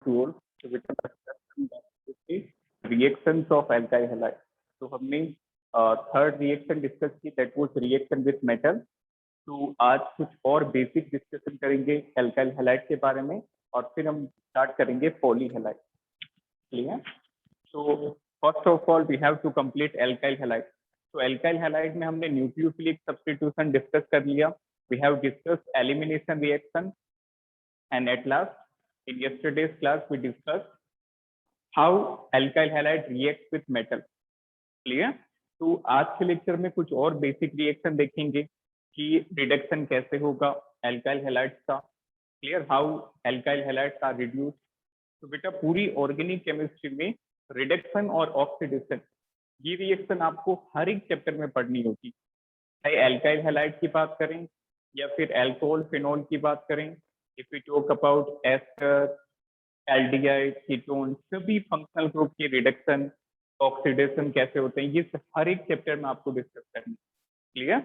told so with the reactions of alkyl halide. तो हमने third reaction discuss की, that was reaction with metal. तो आज कुछ और बेसिक डिस्कशन करेंगे एल्काइल हैलाइड के बारे में और फिर हम स्टार्ट करेंगे पॉली हैलाइड. क्लियर? तो first of all we have to complete alkyl halide. तो एल्काइल हैलाइड में हमने न्यूक्लियोफिलिक सब्स्टिट्यूशन डिस्कस कर लिया. We have discussed elimination reaction and at last in yesterday's class we discussed how alkyl halide react with metal. Clear? तो आज के lecture में कुछ और बेसिक रिएक्शन देखेंगे कि रिडक्शन कैसे होगा एल्काइल हैलाइड्स का. Clear? How alkyl halides are reduced. तो बेटा पूरी ऑर्गेनिक केमिस्ट्री में रिडक्शन और ऑक्सीडेशन ये रिएक्शन आपको हर एक चैप्टर में पढ़नी होगी. चाहे एल्काइल हैलाइड की बात करें या फिर अल्कोहल फिनोल की बात करें, if we talk about ester, aldehyde, ketone, सभी फंक्शनल ग्रुप के रिडक्शन ऑक्सीडेशन कैसे होते हैं ये हर एक चैप्टर में आपको डिस्कस करना. क्लियर?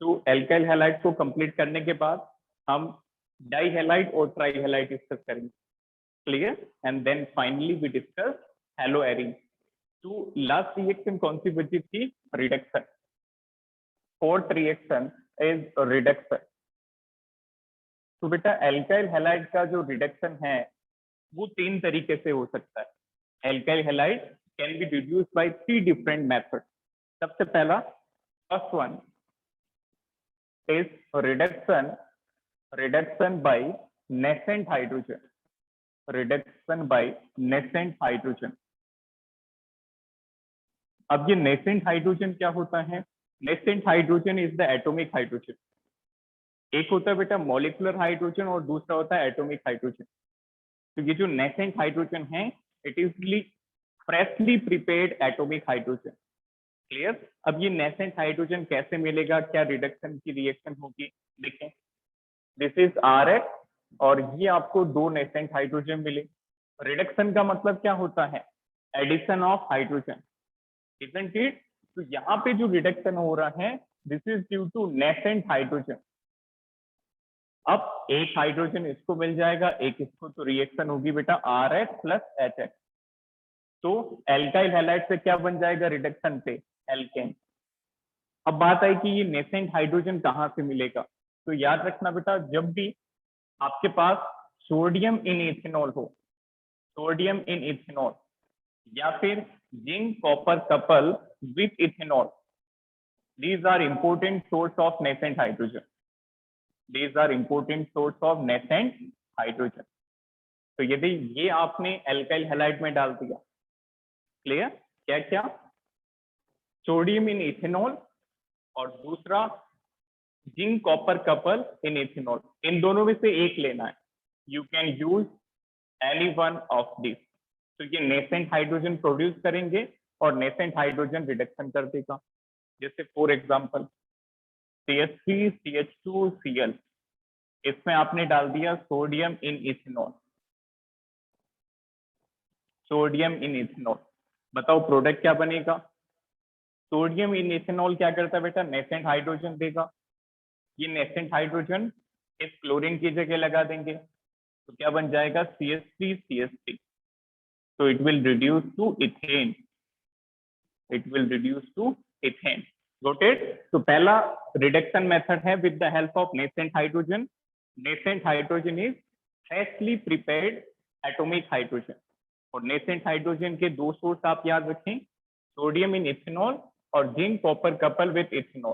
तो एल्काइल हैलाइड को कंप्लीट करने के बाद हम डाई हैलाइड और ट्राई हैलाइड डिस्कस करेंगे. Clear? And then finally we discuss haloarene. तो लास्ट रिएक्शन कौन सी बची थी? Reduction. Fourth reaction is reduction. तो बेटा एल्काइल हैलाइड का जो रिडक्शन है वो तीन तरीके से हो सकता है. Alkyl halide can be reduced by three different method. सबसे पहला, first one is reduction by nascent hydrogen. Reduction by nascent hydrogen. अब ये नेसेंट हाइड्रोजन क्या होता है? Nascent hydrogen is the atomic hydrogen. एक होता है बेटा मॉलिक्यूलर हाइड्रोजन और दूसरा होता है एटॉमिक हाइड्रोजन. तो ये जो नेसेंट हाइड्रोजन है it is freshly prepared atomic hydrogen. Clear? अब ये नेसेंट हाइड्रोजन कैसे मिलेगा, क्या रिडक्शन की रिएक्शन होगी? देखें, दिस इज RH और ये आपको दो नेसेंट हाइड्रोजन मिले. रिडक्शन का मतलब क्या होता है? Addition of hydrogen, isn't it? तो यहाँ पे जो रिडक्शन हो रहा है this is due to nascent hydrogen. अब एक हाइड्रोजन इसको मिल जाएगा, एक इसको, तो रिएक्शन होगी बेटा RH प्लस HH. तो एल्काइल हैलाइड से क्या बन जाएगा रिडक्शन पे? एल्केन. अब बात आई कि ये नेसेंट हाइड्रोजन कहाँ से मिलेगा. तो याद रखना बेटा, जब भी आपके पास सोडियम इन इथेनॉल हो, सोडियम इन इथेनॉल या फिर zinc copper couple with ethanol, these are important source of nascent hydrogen. These are important source of nascent hydrogen. तो यदि ये आपने एल्काइल हैलाइड में डाल दिया, क्लियर? क्या क्या? सोडियम इन इथेनॉल और दूसरा zinc copper couple in ethanol, इन दोनों में से एक लेना है. You can use any one of this. तो ये नेसेंट हाइड्रोजन प्रोड्यूस करेंगे और नेसेंट हाइड्रोजन रिडक्शन कर देगा. जैसे for example CH3 CH2 Cl, इसमें आपने डाल दिया sodium in ethanol. Sodium in ethanol, बताओ प्रोडक्ट क्या बनेगा? सोडियम इन इथेनॉल क्या करता है बेटा? नेसेंट हाइड्रोजन देगा. ये नेसेंट हाइड्रोजन इस क्लोरीन की जगह लगा देंगे तो क्या बन जाएगा? CH3 CH3. तो it will reduce to ethane. It will reduce to ethane. Got it? तो पहला रिडक्शन मेथड है with the help of nascent hydrogen. Nascent hydrogen is freshly prepared atomic hydrogen. और नेसेंट हाइड्रोजन के दो source आप याद रखें, सोडियम इन इथेनॉल और zinc copper couple with ethanol.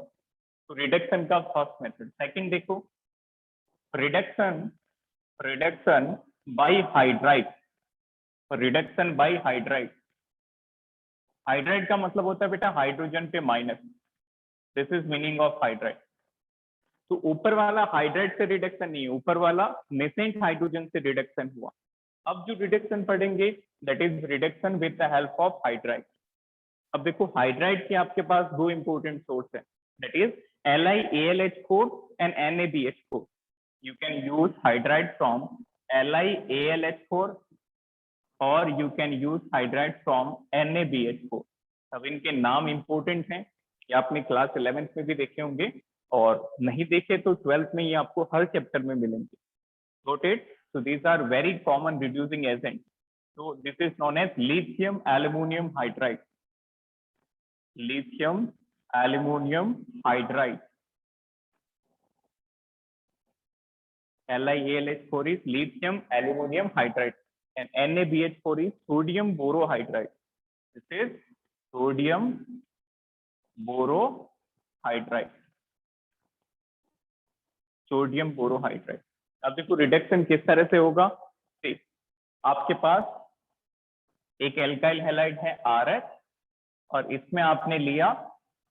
तो रिडक्शन का फर्स्ट मेथड. सेकंड देखो, reduction by hydride. Reduction by hydride. Hydride का मतलब होता है बेटा हाइड्रोजन पे minus. This is meaning of hydride. तो ऊपर वाला हाइड्राइड से रिडक्शन नहीं है, ऊपर वाला नेसेंट हाइड्रोजन से रिडक्शन हुआ. अब जो रिडक्शन पढ़ेंगे that is reduction with the help of hydride. अब देखो हाइड्राइड के आपके पास दो इंपॉर्टेंट सोर्स है, that is LiAlH4 and NaBH4. You can use hydride from LiAlH4 और you can use hydride from NaBH4. अब इनके नाम इंपॉर्टेंट हैं, ये आपने क्लास 11th में भी देखे होंगे और नहीं देखे तो 12th में ये आपको हर चैप्टर में मिलेंगे. Got it? So these are very common reducing agents. So this is known as lithium aluminum hydride. Lithium aluminum hydride. LiAlH4 is lithium aluminum hydride, and NaBH4 is sodium borohydride. This is sodium borohydride. Sodium borohydride. अब देखो reduction किस तरह से होगा। आपके पास एक alkyl halide है RH और इसमें आपने लिया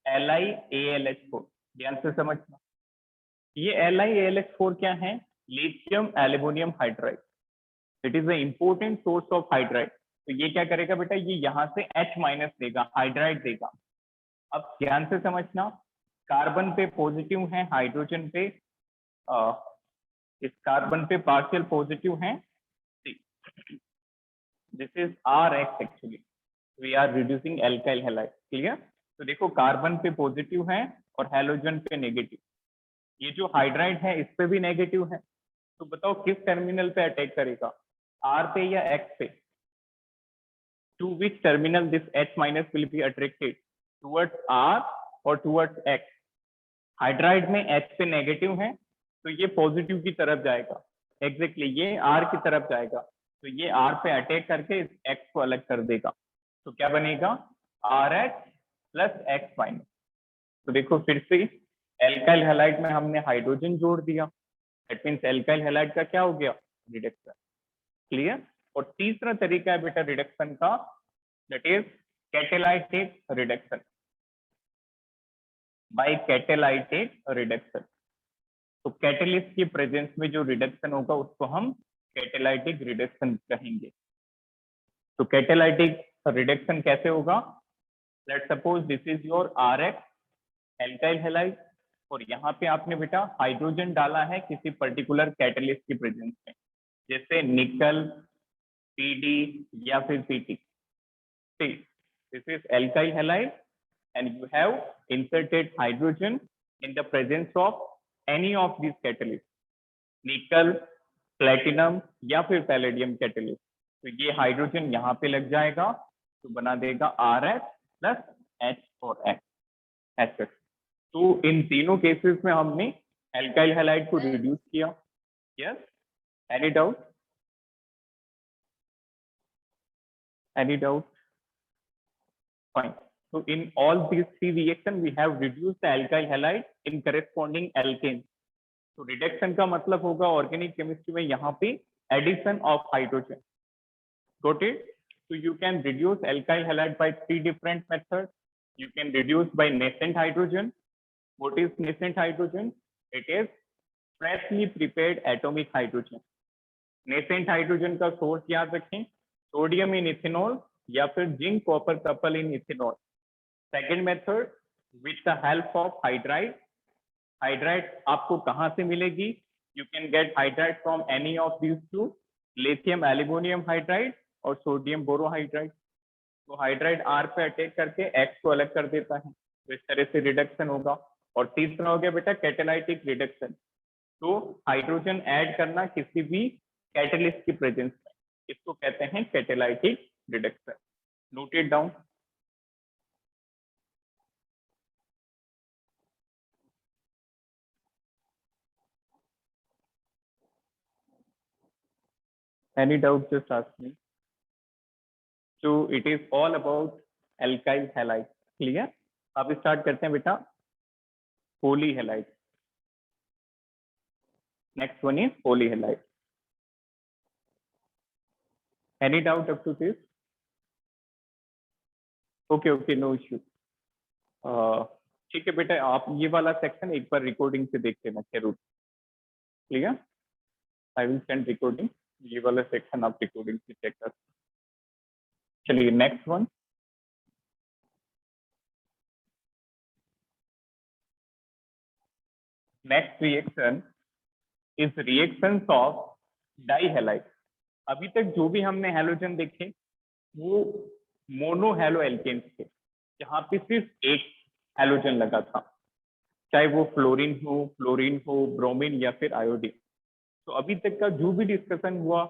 LiAlH4। ध्यान से समझना, ये LiAlH4 क्या है? Lithium aluminium hydride. It is a important source of hydride. तो ये क्या करेगा बेटा, ये यहाँ से H- देगा, हाइड्राइड देगा। अब ध्यान से समझना, कार्बन पे पॉजिटिव है, हाइड्रोजन पे इस कार्बन पे पार्शियल पॉजिटिव है। This is RH actually, we are reducing alkyl halide. Clear? तो देखो कार्बन पे पॉजिटिव है और हैलोजन पे नेगेटिव। ये जो हाइड्राइड है इस पे भी नेगेटिव है। तो बताओ किस टर्मिनल पे अटैक करेगा, R पे या X पे? To which terminal this H- will be attracted, towards R और टुवर्ड्स X? हाइड्राइड में H पे नेगेटिव है तो ये पॉजिटिव की तरफ जाएगा। एग्जैक्टली ये R की तरफ जाएगा, तो ये R पे अटैक करके इस X को अलग कर देगा। तो क्या बनेगा? RH plus X-। तो देखो फिर से एल्काइल हैलाइड में हमने हाइड्रोजन जोड़ दिया, दैट मीन्स एल्काइल हैलाइड का क्या हो गया? रिडक्शन। क्लियर? और तीसरा तरीका है बेटा रिडक्शन का, that is catalytic reduction, by catalytic reduction. तो कैटेलिस्ट की प्रेजेंस में जो रिडक्शन होगा उसको हम कैटालाइटिक रिडक्शन कहेंगे। तो कैटालाइटिक रिडक्शन कैसे होगा? Let's suppose this is your RH alkyl halide और यहाँ पे आपने बेटा हाइड्रोजन डाला है किसी पर्टिकुलर कैटलिस्ट की प्रेजेंस में, जैसे निकल, PD या फिर PT। This is alkyl halide and you have inserted hydrogen in the presence of any of these catalysts, निकल, प्लेटिनम या फिर पैलेडियम कैटलिस्ट। तो ये हाइड्रोजन यहाँ पे लग जाएगा तो बना देगा RH प्लस H और H। तो इन तीनों केसेस में हमने एल्काइल हैलाइड को रिड्यूस किया। Yes, any doubt? Any doubt? Fine. So in all these three reactions, we have reduced the alkyl halide in corresponding alkanes. तो रिडक्शन का मतलब होगा ऑर्गेनिक केमिस्ट्री में यहाँ पे addition of hydrogen. Got it? So you can reduce alkyl halide by three different methods. You can reduce by nascent hydrogen. What is nascent hydrogen? It is freshly prepared atomic hydrogen. nascent hydrogen का source याद रखें, sodium in ethanol या फिर zinc copper couple in ethanol. Second method with the help of hydride. Hydride आपको कहाँ से मिलेगी? You can get hydride from any of these two, lithium aluminium hydride और सोडियम बोरोहाइड्राइड। तो हाइड्राइड R पे attack करके X को अलग कर देता है, तो इस तरह से रिडक्शन होगा। और तीसरा हो गया बेटा कैटालाइटिक रिडक्शन। तो हाइड्रोजन ऐड करना किसी भी कैटलिस्ट की प्रेजेंस में, इसको कहते हैं catalytic reduction. Note it down. Any doubt, just ask me. So it is all about alkyl halide. Clear? अब स्टार्ट करते हैं बेटा polyhalide. Next one is polyhalide. Any doubt up to this? Okay, no issue. ठीक है बेटा, आप ये वाला सेक्शन एक बार रिकॉर्डिंग से देख लेना जरूर। Clear? I will send recording, ये वाला सेक्शन आप रिकॉर्डिंग से चेक कर। चलिए next one. Next reaction is reactions of dihalide. अभी तक जो भी हमने हैलोजन देखे वो मोनो हैलो एल्केन्स थे, जहाँ पे सिर्फ एक हैलोजन लगा था, चाहे वो फ्लोरीन हो, ब्रोमीन या फिर आयोडीन। तो अभी तक का जो भी डिस्कशन हुआ,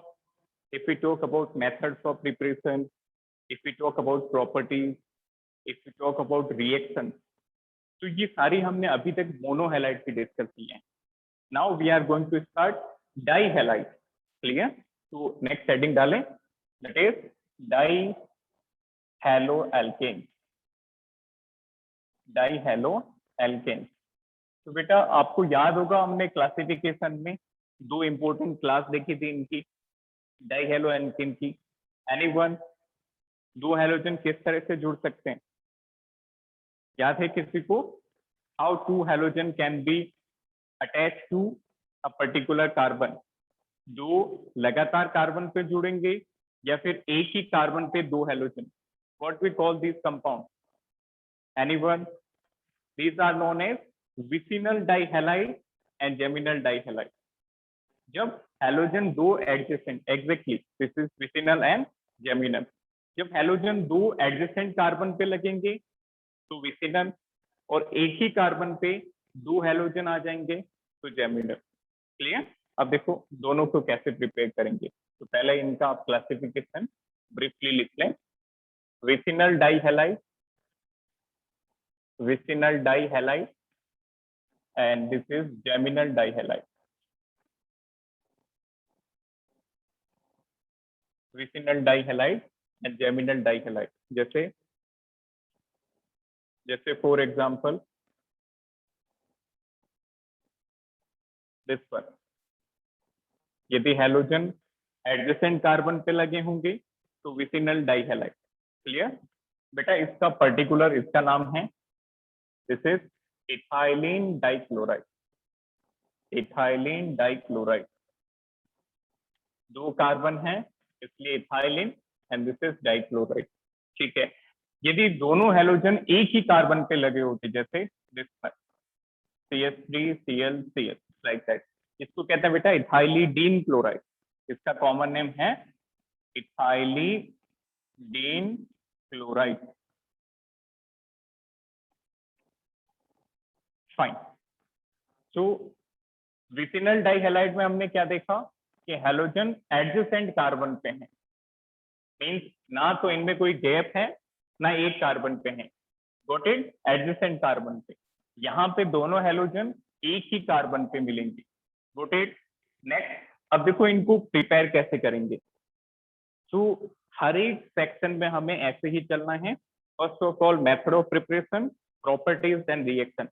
if you talk about methods of preparation, if you talk about properties, if you talk about reaction, तो ये सारी हमने अभी तक मोनो हैलाइड की डिस्कस की है. Now we are going to start di halide. Clear? तो नेक्स्ट हेडिंग डालें, that is di halo alkane. Di halo alkane. तो बेटा आपको याद होगा हमने क्लासिफिकेशन में दो इंपॉर्टेंट क्लास देखी थी इनकी, डाई हैलो एल्केन की. एनीवन? दो हैलोजन किस तरह से जुड़ सकते हैं, याद है किसी को? How two halogen can be attach to a particular carbon. दो लगातार कार्बन पे जुड़ेंगे या फिर एक ही कार्बन पे दो halogen. What we call this compound? Anyone? These are known as vicinal dihalide and geminal dihalide. जब हैलोजन दो adjacent, exactly this is vicinal and geminal. जब हैलोजन दो एडजेसेंट कार्बन पे लगेंगे तो विसिनल, और एक ही कार्बन पे दो हैलोजन आ जाएंगे तो जेमिनल. क्लियर? अब देखो दोनों को कैसे प्रिपेयर करेंगे. तो पहले इनका आप क्लासिफिकेशन ब्रीफली लिख लें. Vicinal dihalide, vicinal dihalide, and this is geminal dihalide. Vicinal dihalide and geminal dihalide. जैसे जैसे फॉर एग्जाम्पल दिस वन, यदि हैलोजन एडजेसेंट कार्बन पे लगे होंगे तो विसिनल डाइहैलाइड. क्लियर? बेटा इसका पर्टिकुलर इसका नाम है, this is ethylene dichloride. Ethylene dichloride. दो कार्बन है इसलिए ethylene and this is dichloride. ठीक है? यदि दोनों हैलोजन एक ही कार्बन पे लगे होते, जैसे this CH3 Cl CH like that, इसको कहते हैं बेटा इथाइलिडीन क्लोराइड. इसका कॉमन नेम है इथाइलिडीन क्लोराइड. फाइन. सो विसिनल डाइहैलाइड में हमने क्या देखा कि हैलोजन एडजेसेंट कार्बन पे हैं, मींस ना तो इनमें कोई गैप है ना एक कार्बन पे है. Got it? एडजेसेंट कार्बन पे. यहाँ पे दोनों हैलोजन एक ही कार्बन पे मिलेंगे. Got it? नेक्स्ट, अब देखो इनको प्रिपेयर कैसे करेंगे. तो हर एक सेक्शन में हमें ऐसे ही चलना है. First of all method of preparation, properties and reaction.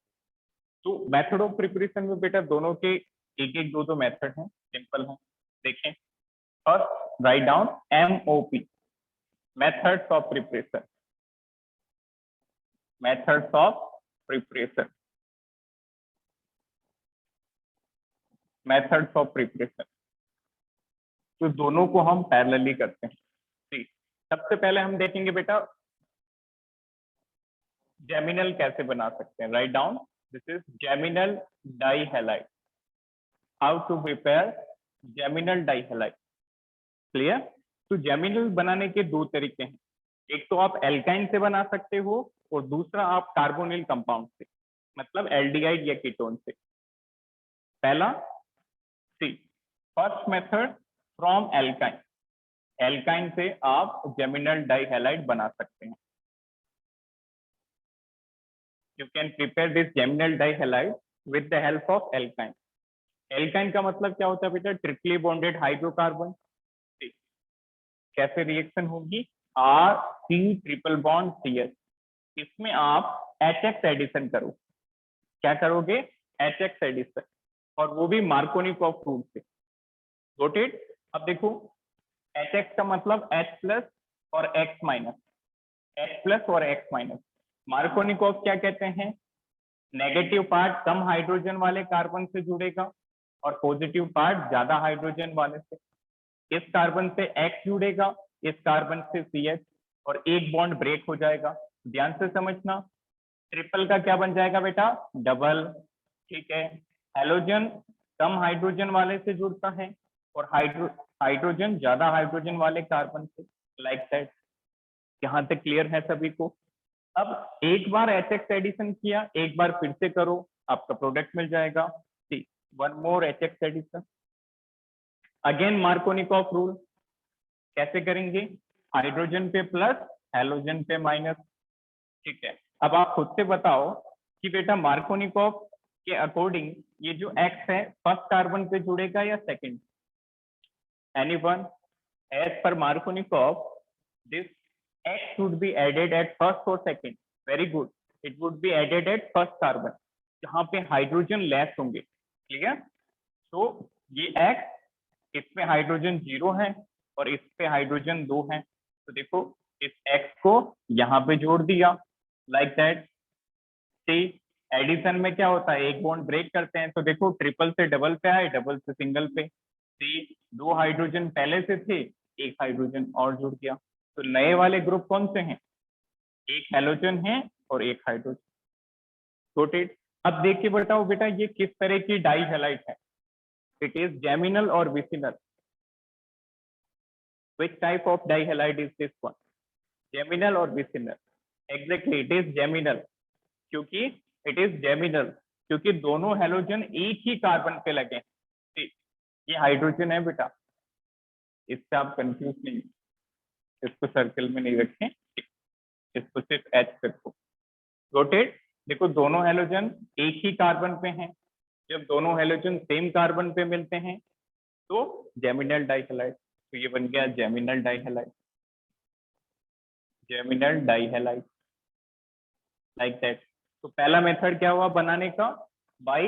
तो मेथड ऑफ प्रिपरेशन में बेटा दोनों के एक एक दो दो मेथड हैं, सिंपल है. देखें, first write down MOP, methods of preparation. Methods of preparation, methods of preparation. तो दोनों को हम पैरेलली करते हैं. ठीक, सबसे पहले हम देखेंगे बेटा जेमिनल कैसे बना सकते हैं. Write down, this is geminal dihalide. How to prepare geminal dihalide. Clear? तो जेमिनल बनाने के दो तरीके हैं. एक तो आप एल्काइन से बना सकते हो और दूसरा आप कार्बोनिल कंपाउंड से, मतलब एल्डिहाइड या कीटोन से. पहला सी, first method from alkyne. Alkyne से आप जेमिनल डाइहैलाइड बना सकते हैं. You can prepare this geminal dihalide with the help of alkyne. Alkyne का मतलब क्या होता है बेटा? Triply bonded hydrocarbon. कैसे रिएक्शन होगी? RC triple bond CH. इसमें आप HX एडिशन करो. क्या करोगे? HX एडिशन, और वो भी मार्कोनिकॉफ रूल से. Got it? अब देखो HX का मतलब H प्लस और X माइनस, H प्लस और X माइनस. मार्कोनिकॉफ क्या कहते हैं? नेगेटिव पार्ट कम हाइड्रोजन वाले कार्बन से जुड़ेगा और पॉजिटिव पार्ट ज्यादा हाइड्रोजन वाले से. इस कार्बन से X जुड़ेगा, इस कार्बन से CH, और एक बॉन्ड ब्रेक हो जाएगा. ध्यान से समझना, ट्रिपल का क्या बन जाएगा बेटा? डबल. ठीक है? हैलोजन कम हाइड्रोजन वाले से जुड़ता है और हाइड्रोजन ज्यादा हाइड्रोजन वाले कार्बन से, लाइक दैट. यहाँ तक क्लियर है सभी को? अब एक बार HX एडिशन किया, एक बार फिर से करो, आपका प्रोडक्ट मिल जाएगा. One more HX addition. Again Markovnikov rule कैसे करेंगे, हाइड्रोजन पे प्लस हेलोजन पे माइनस। ठीक है, अब आप खुद से बताओ कि बेटा मार्कोनिकॉफ के अकॉर्डिंग ये जो एक्स है फर्स्ट कार्बन पे जुड़ेगा या second, anyone? As per Markovnikov this X should be added at first और second, very good, it would be added at first carbon जहां पे हाइड्रोजन लेस होंगे। ठीक है, तो ये एक्स, इसमें हाइड्रोजन 0 है और इस पे हाइड्रोजन 2 है, तो देखो इस एक्स को यहाँ पे जोड़ दिया लाइक दैट। सी, एडिशन में क्या होता है, एक बॉन्ड ब्रेक करते हैं, तो देखो ट्रिपल से डबल पे आए, डबल से सिंगल पे। सी, 2 हाइड्रोजन पहले से थे, एक हाइड्रोजन और जुड़ गया, तो नए वाले ग्रुप कौन से हैं, एक हेलोजन है और एक हाइड्रोजन। नोटेड। अब देख के बताओ बेटा ये किस तरह की डाई हैलाइड है, इट इज जेमिनल और vicinal? Which type of dihalide is this one? Geminal or vicinal? Exactly, it is geminal. क्योंकि it is geminal क्योंकि दोनों हेलोजन एक ही कार्बन पे लगे हैं। ये हाइड्रोजन है बेटा, इससे आप कंफ्यूज नहीं, इसको सर्कल में नहीं रखें, इसको सिर्फ एच रखो। रोटेट, देखो दोनों हेलोजन एक ही कार्बन पे हैं, जब दोनों हेलोजन सेम कार्बन पे मिलते हैं तो जेमिनल डाइहैलाइड, तो ये बन गया geminal dihalide, geminal dihalide like that. तो पहला मेथड क्या हुआ बनाने का, by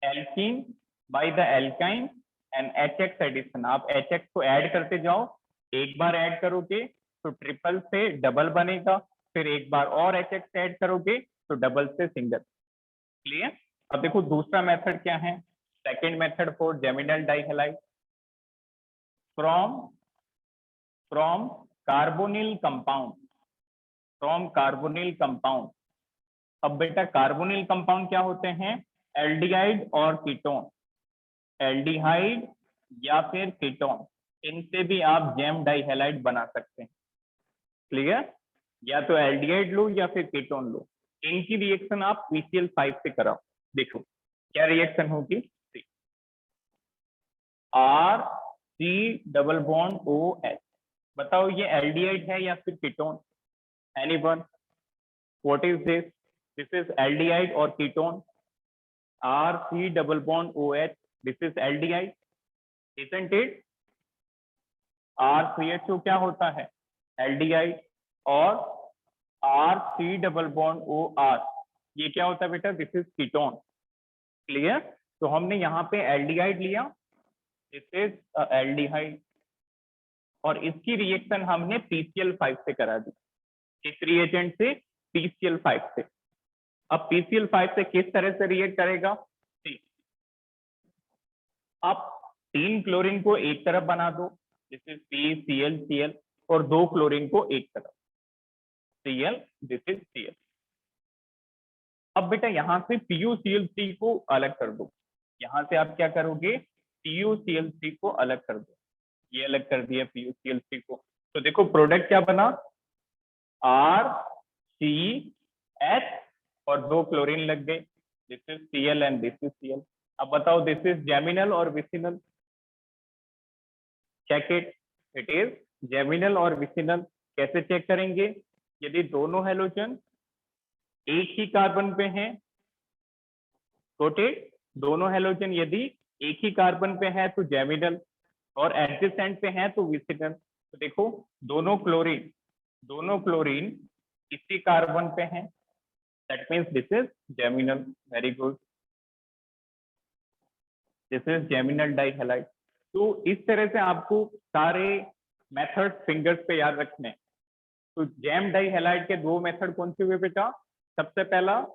alkene, by the alkyne and HX addition. आप HX को ऐड करते जाओ, एक बार ऐड करोगे तो ट्रिपल से डबल बनेगा, फिर एक बार और HX ऐड करोगे तो डबल से सिंगल। क्लियर? अब देखो दूसरा मेथड क्या है, second method for geminal dihalide, from carbonyl compound, from carbonyl compound. अब बेटा कार्बोनिल कंपाउंड क्या होते हैं, एल्डिहाइड और कीटोन, एल्डिहाइड या फिर कीटोन, इनसे भी आप जेम डाइहैलाइड बना सकते हैं। क्लियर? या तो एल्डिहाइड लो या फिर कीटोन लो, इनकी रिएक्शन आप PCl5 से कराओ। देखो क्या रिएक्शन होगी, R3 डबल बॉन्ड OH। बताओ ये एल्डिहाइड है या फिर ketone, anyone? What is this, this is aldehyde और ketone, R3 double bond OH, this is aldehyde, isn't it? R3HO क्या होता है, एल्डिहाइड, और R3 डबल बॉन्ड OR ये क्या होता है बेटा, दिस इज कीटोन। क्लियर? तो हमने यहाँ पे एल्डिहाइड लिया, दिस इज एल्डिहाइड, और इसकी रिएक्शन हमने PCl5 से करा दी, इस रिएजेंट से PCl5 से। अब PCl5 से किस तरह से रिएक्ट करेगा, आप 3 क्लोरीन को एक तरफ बना दो, दिस इज PCl और 2 क्लोरीन को एक तरफ, Cl, दिस इज Cl। अब बेटा यहां से PuCl3 को अलग कर दो, यहां से आप क्या करोगे, PuCl3 को अलग कर दो, ये अलग कर दिया PuCl3 को, तो देखो प्रोडक्ट क्या बना, RCH और 2 क्लोरीन लग गए, this is Cl and this is Cl। अब बताओ दिस इज जेमिनल और vicinal, check it, it is geminal और विसिनल। कैसे चेक करेंगे, यदि दोनों हेलोजन एक ही कार्बन पे हैं, नोटेड, दोनों हेलोजन यदि एक ही कार्बन पे है तो जेमिनल, और एडजेसेंट पे है तो विसिनल। तो देखो दोनों क्लोरीन इसी कार्बन पे हैं, that means this is geminal, very good, this is geminal dihalide. तो इस तरह से आपको सारे मेथड फिंगर्स पे याद रखने हैं। तो जेम डाइहैलाइड के 2 मेथड कौन से हुए बेटा, सबसे पहला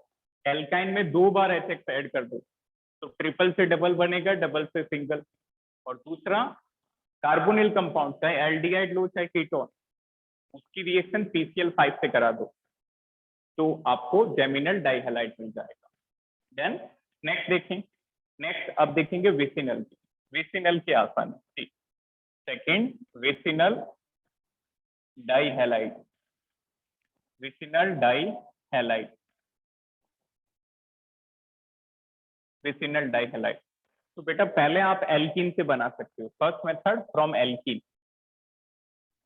एल्काइन में 2 बार HX ऐड कर दो तो ट्रिपल से डबल बनेगा, डबल से सिंगल, और दूसरा कार्बोनिल कंपाउंड चाहे एल्डिहाइड लो चाहे कीटोन, उसकी रिएक्शन PCl5 से करा दो तो आपको जेमिनल डाइहैलाइड मिल जाएगा। देन नेक्स्ट देखें, नेक्स्ट अब देखेंगे विसिनल की, विसिनल की आसान है, second vicinal dihalide, vicinal dihalide, vicinal डाइहैलाइड। तो बेटा पहले आप एल्कीन से बना सकते हो। First method from alkene,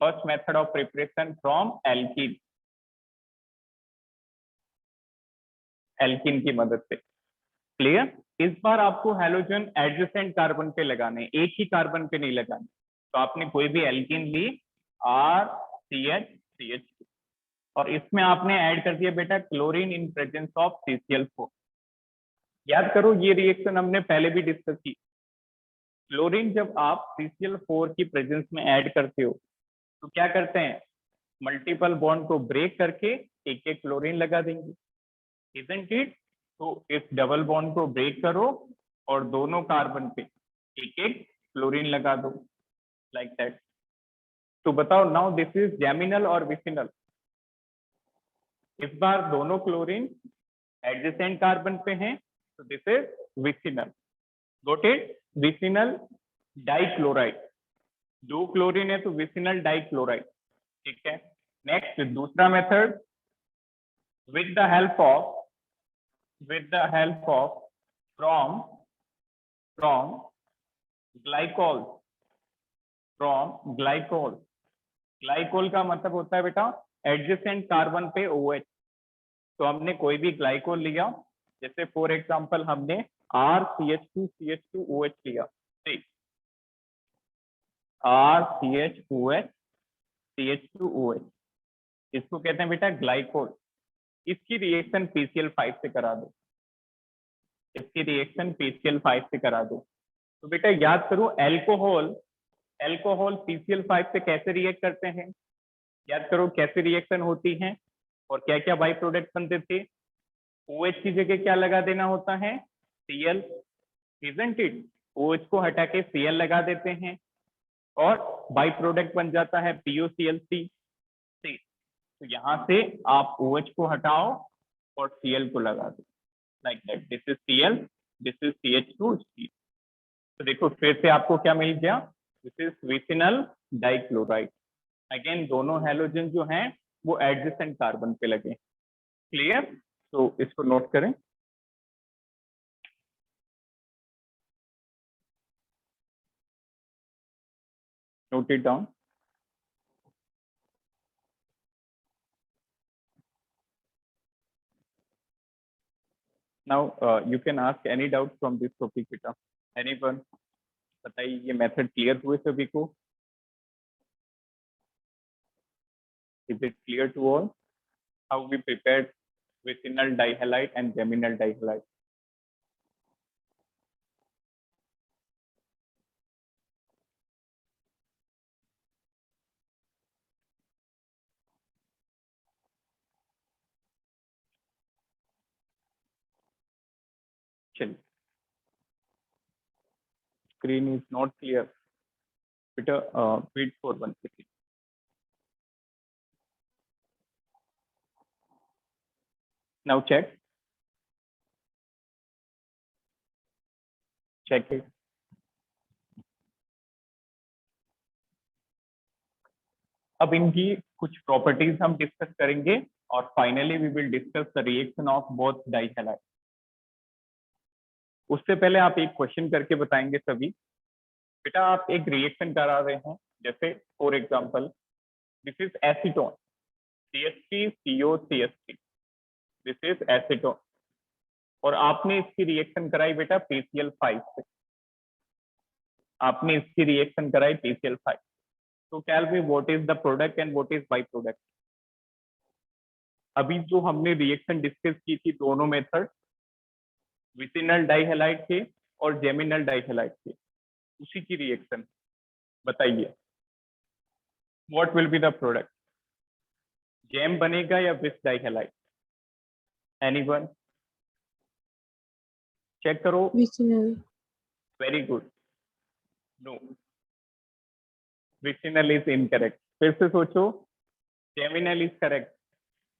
first method of preparation from alkene, alkene की मदद से। क्लियर? इस बार आपको हैलोजन एडजेसेंट कार्बन पे लगाने, एक ही कार्बन पे नहीं लगाने। तो आपने कोई भी एल्कीन ली, RCH, और इसमें आपने ऐड कर दिया बेटा chlorine in presence of CCl4। याद करो ये रिएक्शन हमने पहले भी डिस्कस की। क्लोरीन जब आप CCl4 की प्रेजेंस में ऐड करते हो तो क्या करते हैं, मल्टीपल बॉन्ड को ब्रेक करके एक एक क्लोरीन लगा देंगे, इजंट इट? तो इस डबल बॉन्ड को ब्रेक करो और दोनों कार्बन पे एक एक क्लोरीन लगा दो, लाइक दैट। तो बताओ नाउ दिस इज जैमिनल और विसिनल। इस बार दोनों क्लोरीन एडजेसेंट कार्बन पे हैं, तो this is vicinal. Got it? Vicinal dichloride, दो क्लोरीन है तो विसिनल डाइक्लोराइड। ठीक है। नेक्स्ट दूसरा method, with the help of from glycol, from glycol। Glycol का मतलब होता है बेटा एडजेसेंट कार्बन पे OH। तो हमने कोई भी ग्लाइकोल लिया, जैसे फॉर एग्जांपल हमने RCH2CH2OH लिया, ठीक, RCHOH CH2OH, इसको कहते हैं बेटा ग्लाइकोल। इसकी रिएक्शन PCl5 से करा दो, इसकी रिएक्शन PCl5 से करा दो। तो बेटा याद करो एल्कोहल, एल्कोहल PCl5 से कैसे रिएक्ट करते हैं, याद करो कैसे रिएक्शन होती है और क्या क्या बाई प्रोडक्ट बनते थे। OH की जगह क्या लगा देना होता है, Cl, इजंट इट? OH को हटा के Cl लगा देते हैं और बाई प्रोडक्ट बन जाता है POCl3। तो यहाँ से आप OH को हटाओ और Cl को लगा दो, like that. This is Cl, this is CH2। तो देखो फिर से आपको क्या मिल गया, this is vicinal dichloride. Again दोनों हैलोजन जो हैं वो एडजेसेंट कार्बन पे लगे। क्लियर? तो इसको नोट करें। Note it down. Now you can ask any doubt from this topic बेटा, एनीवन? बताइए ये मेथड क्लियर हुए सभी को? Is it clear to all how we prepared vicinal dihalide and geminal dihalide? चलिए, screen is not clear beta, wait for 1 second। Now check it। अब इनकी कुछ प्रॉपर्टीज हम डिस्कस करेंगे और finally we will discuss the reaction of both dihalide. उससे पहले आप एक क्वेश्चन करके बताएंगे सभी। बेटा आप एक रिएक्शन करा रहे हैं, जैसे for example this is acetone, CH3COCH3, this is acetone, और आपने इसकी रिएक्शन कराई बेटा PCl5 से, आपने इसकी रिएक्शन कराई PCl5। तो tell me what is the product and what is by product. अभी जो हमने रिएक्शन डिस्कस की थी दोनों मेथड, विसिनल डाइहैलाइड के और जेमिनल डाइहैलाइड के, उसी की रिएक्शन बताइए what will be the product. Gem बनेगा या विस डाइहैलाइड? एनीवन? चेक करो। Vicinal. Very good. No, vicinal is incorrect. फिर से सोचो, जेमिनल इज करेक्ट।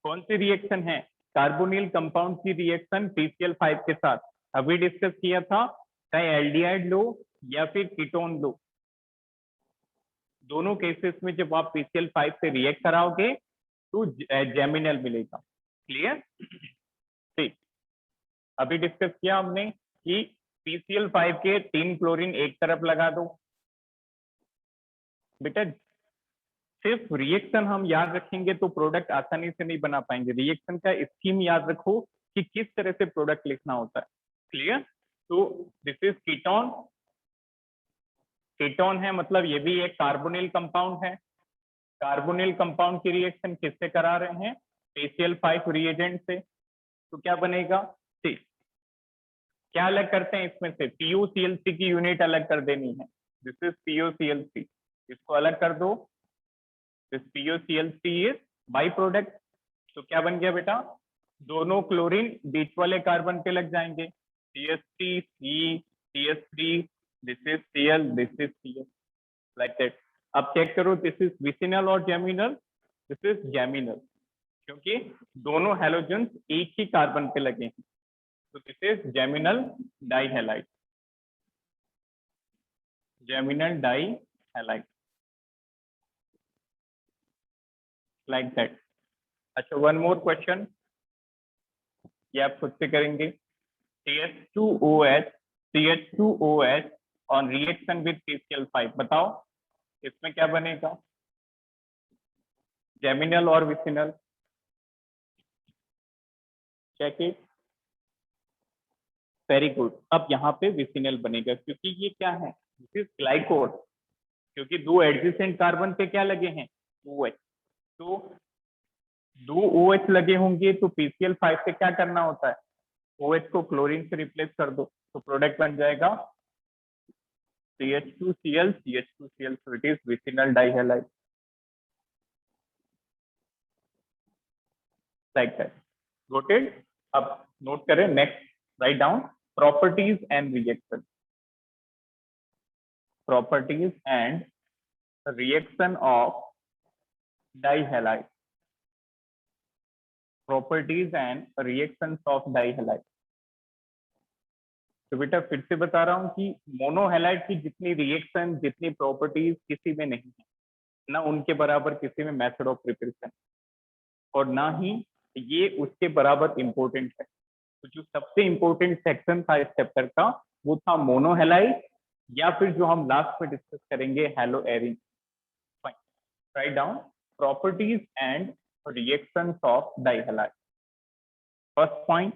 कौन सी रिएक्शन है? कार्बोनिल कंपाउंड की रिएक्शन PCl5 के साथ। अभी डिस्कस किया था, चाहे एल्डिहाइड लो या फिर कीटोन लो, दोनों केसेस में जब आप PCl5 से रिएक्ट कराओगे तो जेमिनल मिलेगा। क्लियर? ठीक, अभी डिस्कस किया हमने कि PCl5 के 3 क्लोरीन एक तरफ लगा दो। बेटा सिर्फ रिएक्शन हम याद रखेंगे तो प्रोडक्ट आसानी से नहीं बना पाएंगे। रिएक्शन का स्कीम याद रखो कि किस तरह से प्रोडक्ट लिखना होता है। क्लियर? तो दिस इज कीटोन। कीटोन है मतलब ये भी एक कार्बोनिल कंपाउंड है। कार्बोनिल कंपाउंड की रिएक्शन किससे करा रहे हैं? PCl5 रिएजेंट से। तो क्या बनेगा? सी। क्या अलग करते हैं इसमें से? PuCl3 की यूनिट अलग कर देनी है। दिस इज PuCl3, इसको अलग कर दो। This PuCl3 is by product. तो क्या बन गया बेटा? दोनों क्लोरीन बीच वाले कार्बन पे लग जाएंगे। CH3 C CH3, this is Cl, this is Cl, like that. अब चेक करो, दिस इज विसिनल और जेमिनल? दिस इज जेमिनल, क्योंकि दोनों हैलोजन्स एक ही कार्बन पे लगे हैं। तो this is geminal dihalide. Geminal dihalide, like that. अच्छा, वन मोर क्वेश्चन, ये आप खुद से करेंगे। CH2OH on reaction with PCl5, बताओ इसमें क्या बनेगा? जेमिनल और vicinal? Check it. Very good. अब यहाँ पे विसिनल बनेगा, क्योंकि ये क्या है? दिस इज ग्लाइकोल, क्योंकि दो एडजेसेंट कार्बन पे क्या लगे हैं? OH। तो दो OH लगे होंगे तो PCl5 से क्या करना होता है? OH को क्लोरीन से रिप्लेस कर दो, तो प्रोडक्ट बन जाएगा CH2Cl CH2Cl, so it is vicinal dihalide, like that. Noted? अब नोट करें, next write down properties and reaction. Properties and reaction of dihalide. Properties and reactions of dihalide. तो बेटा फिर से बता रहा हूं कि मोनोहैलाइड की जितनी रिएक्शन, जितनी प्रॉपर्टीज किसी में नहीं है, ना उनके बराबर किसी में मेथड ऑफ प्रिपरेशन, और ना ही ये उसके बराबर इंपॉर्टेंट है। तो जो सबसे इंपॉर्टेंट सेक्शन था इस चैप्टर का वो था मोनोहैलाइड, या फिर जो हम लास्ट में डिस्कस करेंगे haloarene. Write down properties and reactions of dihalide. First point,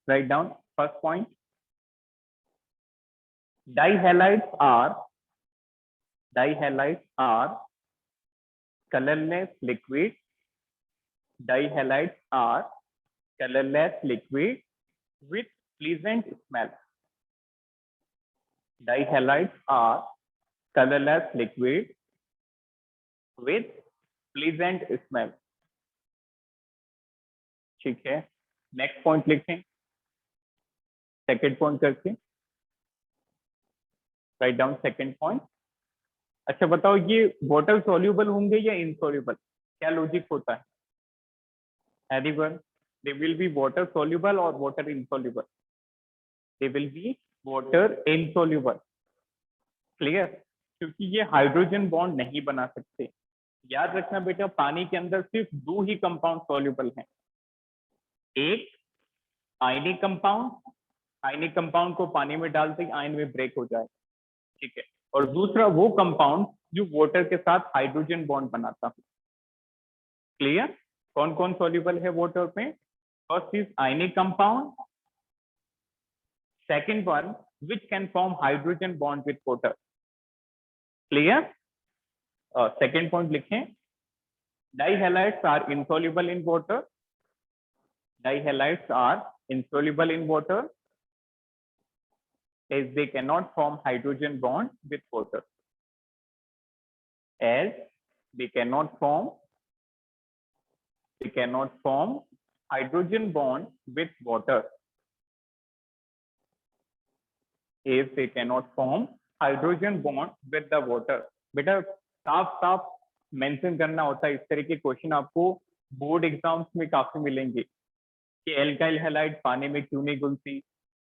write down first point, dihalides are colorless liquid. Dihalides are colorless liquid with pleasant smell. Dihalides are colorless liquid with pleasant smell. ठीक है, next point लिखें, second point करके write down second point. अच्छा बताओ, ये water soluble होंगे या insoluble? क्या लॉजिक होता है? Anyone? They will be water soluble और water insoluble? They will be water insoluble. Clear? क्योंकि ये हाइड्रोजन बॉन्ड नहीं बना सकते। याद रखना बेटा, पानी के अंदर सिर्फ दो ही कंपाउंड सॉल्यूबल हैं, एक आयनिक कंपाउंड, आयनिक कंपाउंड को पानी में डालते ही आयन में ब्रेक हो जाए, ठीक है, और दूसरा वो कंपाउंड जो वाटर के साथ हाइड्रोजन बॉन्ड बनाता है। क्लियर? कौन कौन सॉल्यूबल है वाटर में? First is ionic compound, second one which can form hydrogen bond with water. Clear? Second point लिखें, dihalides are insoluble in water. Dihalides are insoluble in water as they cannot form hydrogen bond with water. As they cannot form hydrogen bond with water. If they cannot form hydrogen bond with the water. बेटा साफ साफ mention करना होता है, इस तरह के question आपको बोर्ड एग्जाम्स में काफी मिलेंगे कि एल्काइल हैलाइड पानी में क्यों नहीं घुलती,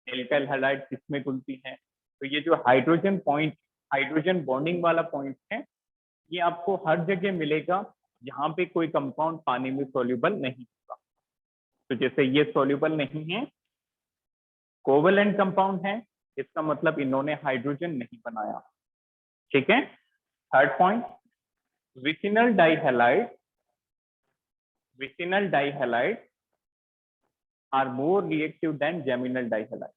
एल्काइल हैलाइड किसमें घुलती है। तो ये जो हाइड्रोजन पॉइंट, हाइड्रोजन बॉन्डिंग वाला पॉइंट है, ये आपको हर जगह मिलेगा जहाँ पे कोई कंपाउंड पानी में सॉल्यूबल नहीं होगा। तो जैसे ये सॉल्यूबल नहीं है, कोवेलेंट कंपाउंड है, इसका मतलब इन्होंने हाइड्रोजन नहीं बनाया। ठीक है। Third point, vicinal dihalide, vicinal dihalide are more reactive than geminal dihalide.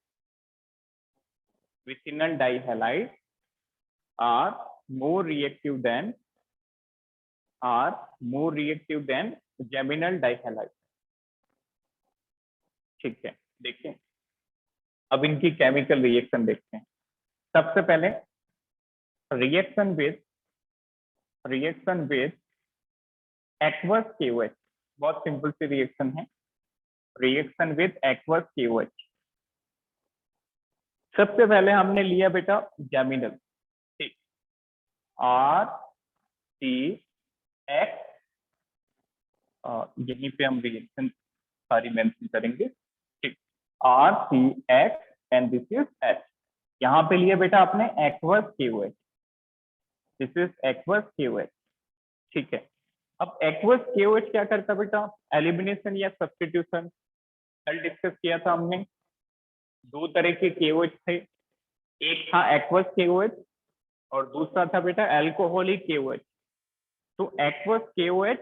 Vicinal dihalide are more reactive than geminal dihalide. ठीक है, देखिए अब इनकी केमिकल रिएक्शन देखते हैं। सबसे पहले रिएक्शन विद एक्वस KOH, बहुत सिंपल सी रिएक्शन है। रिएक्शन विद एक्वस KOH, सबसे पहले हमने लिया बेटा जेमिनल, ठीक, RCX, यहीं पे हम रिएक्शन सारी मेंशन करेंगे, ठीक, RCX and this is H। यहाँ पे लिया बेटा आपने aqueous KOH, this is aqueous KOH। ठीक है, अब एक्वस KOH क्या करता बेटा, एलिमिनेशन या सब्स्टिट्यूशन, कल डिस्कस किया था हमने। दो तरह के KOH थे, एक था एक्वस KOH और दूसरा था बेटा एल्कोहलिक KOH। तो एक्वस KOH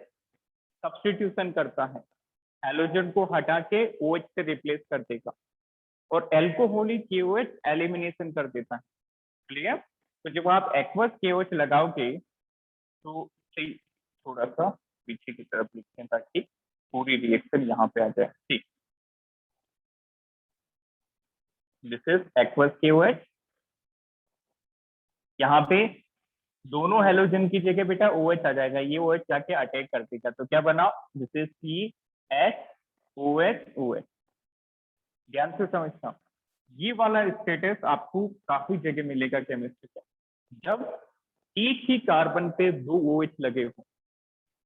सब्स्टिट्यूशन करता है, हैलोजन को हटा के OH से रिप्लेस कर देगा, और एल्कोहलिक KOH एलिमिनेशन कर देता है। क्लियर। तो जब आप एक्वस KOH लगाओगे तो थोड़ा सा पीछे की तरफ लिखते हैं ताकि पूरी रिएक्शन यहाँ पे आ जाए। ठीक, दिस इज एक्वस KOH। यहाँ पे दोनों हेलोजन की जगह बेटा OH आ जाएगा, ये OH जाके अटैक कर देगा, तो क्या बना, दिस इज CHOH। ध्यान से समझना, ये वाला स्टेटस आपको काफी जगह मिलेगा केमिस्ट्री का, जब एक ही कार्बन पे दो OH लगे हो।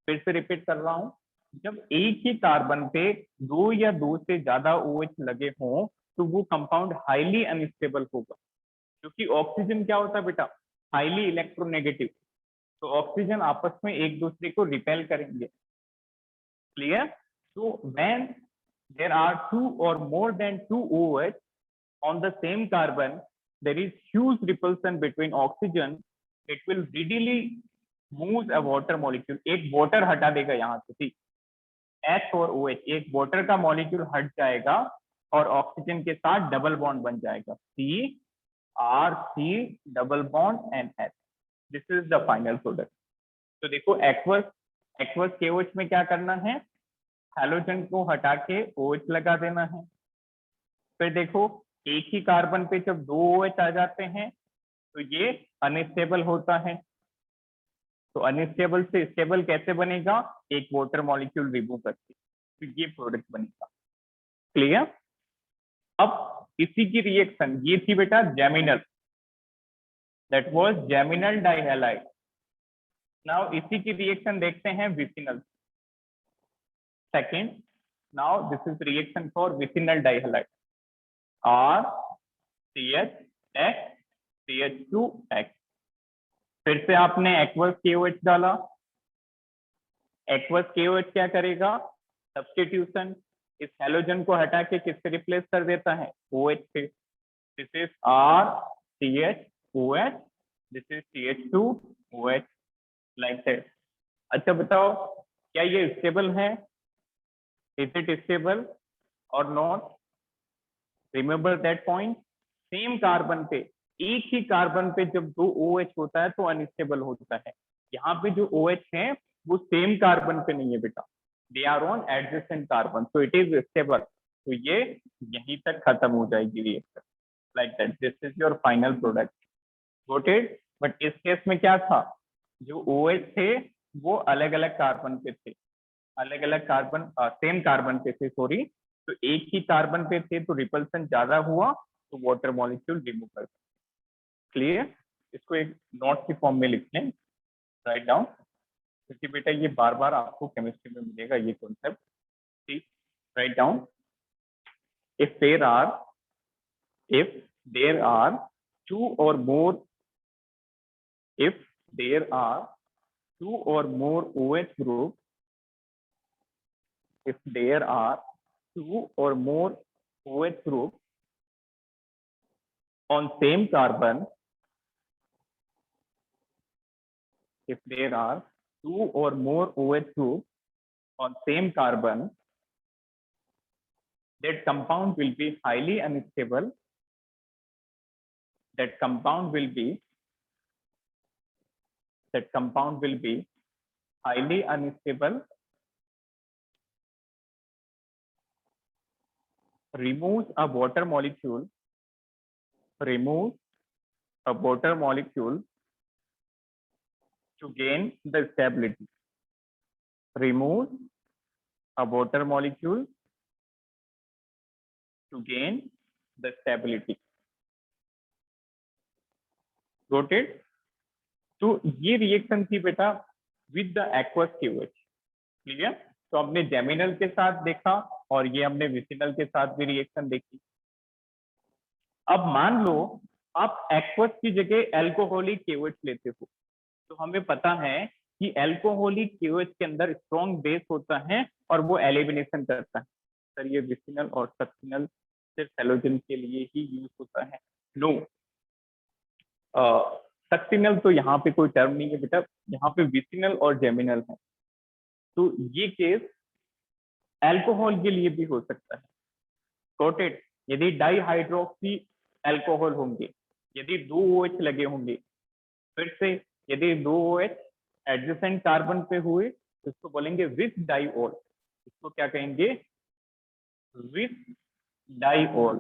फिर से रिपीट कर रहा हूं, जब एक ही कार्बन पे दो या दो से ज्यादा OH लगे हों तो वो कंपाउंड हाईली अनस्टेबल होगा, क्योंकि ऑक्सीजन क्या होता है बेटा, हाईली इलेक्ट्रोनेगेटिव, तो ऑक्सीजन आपस में एक दूसरे को रिपेल करेंगे। क्लियर। तो व्हेन देयर आर टू और more than two OH on the same carbon, there is huge repulsion between oxygen, it will readily move a water molecule, एक water हटा देगा यहाँ से, ठीक, H और OH, एक water का molecule हट जाएगा और ऑक्सीजन के साथ डबल बॉन्ड बन जाएगा, CRC double bond NH, this is the final product. तो देखो एक्वस KOH में क्या करना है, हैलोजन को हटा के OH लगा देना है। फिर देखो एक ही कार्बन पे जब दो OH आ जाते हैं तो ये अनस्टेबल होता है, तो अनस्टेबल से स्टेबल कैसे बनेगा, एक वाटर मॉलिक्यूल रिमूव करके, तो ये प्रोडक्ट बनेगा। क्लियर। अब इसी की रिएक्शन ये थी बेटा geminal, that was geminal dihalide. Now इसी की रिएक्शन देखते हैं vicinal. Second, now this is reaction for vicinal dihalide, RCH CH2X। फिर से आपने एक्वस KOH डाला, एक्वस KOH क्या करेगा, सब्स्टिट्यूशन, इस हैलोजन को हटा के किससे रिप्लेस कर देता है, OH से, this is RCHOH, this is CH2OH, like that. अच्छा बताओ, क्या ये स्टेबल है, इज इट स्टेबल और not, remember that point. Same carbon पे, एक ही कार्बन पे जब दो OH होता है तो अनस्टेबल होता है, यहाँ पे जो OH है वो सेम कार्बन पे नहीं है बेटा, they are on adjacent carbon, so it is stable. तो ये यहीं तक खत्म हो जाएगी reaction, like that, this is your final product, got it. But इस केस में क्या था, जो OH थे वो अलग अलग कार्बन पे थे, अलग अलग कार्बन सेम कार्बन पे थे, सॉरी, तो एक ही कार्बन पे थे तो रिपल्सन ज्यादा हुआ, तो वाटर मॉलिक्यूल रिमूव कर। क्लियर। इसको एक नोट की फॉर्म में लिख लें, राइट डाउन, क्योंकि बेटा ये बार बार आपको केमिस्ट्री में मिलेगा ये कॉन्सेप्ट। ठीक, write down, if there are two और more, if there are two or more OH group, if there are two or more OH group on same carbon, if there are two or more OH groups on same carbon, that compound will be highly unstable. That compound will be highly unstable, removes a water molecule to gain the stability. Removes a water molecule to gain the stability. Got it? तो ये reaction थी बेटा with the aqueous KOH. Clear? तो हमने geminal के साथ देखा और ये हमने विसिनल के साथ भी रिएक्शन देखी. अब मान लो आप एक्वस की जगह एल्कोहलिक KOH लेते हो, तो हमें पता है कि एल्कोहलिक KOH के अंदर स्ट्रॉन्ग बेस होता है और वो एलिमिनेशन करता है. सर ये विसिनल और सक्सिनल सिर्फ हैलोजन के लिए ही यूज होता है? नो, सक्सिनल तो यहाँ पे कोई टर्म नहीं है बेटा, यहाँ पे विसिनल और जेमिनल है. तो ये केस अल्कोहल के लिए भी हो सकता है. Got it? यदि डाइहाइड्रोक्सी अल्कोहल होंगे, यदि दो OH लगे होंगे, फिर से यदि दो OH एडजेसेंट कार्बन पे हुए तो इसको बोलेंगे विथ डाइओल. इसको क्या कहेंगे? With diol.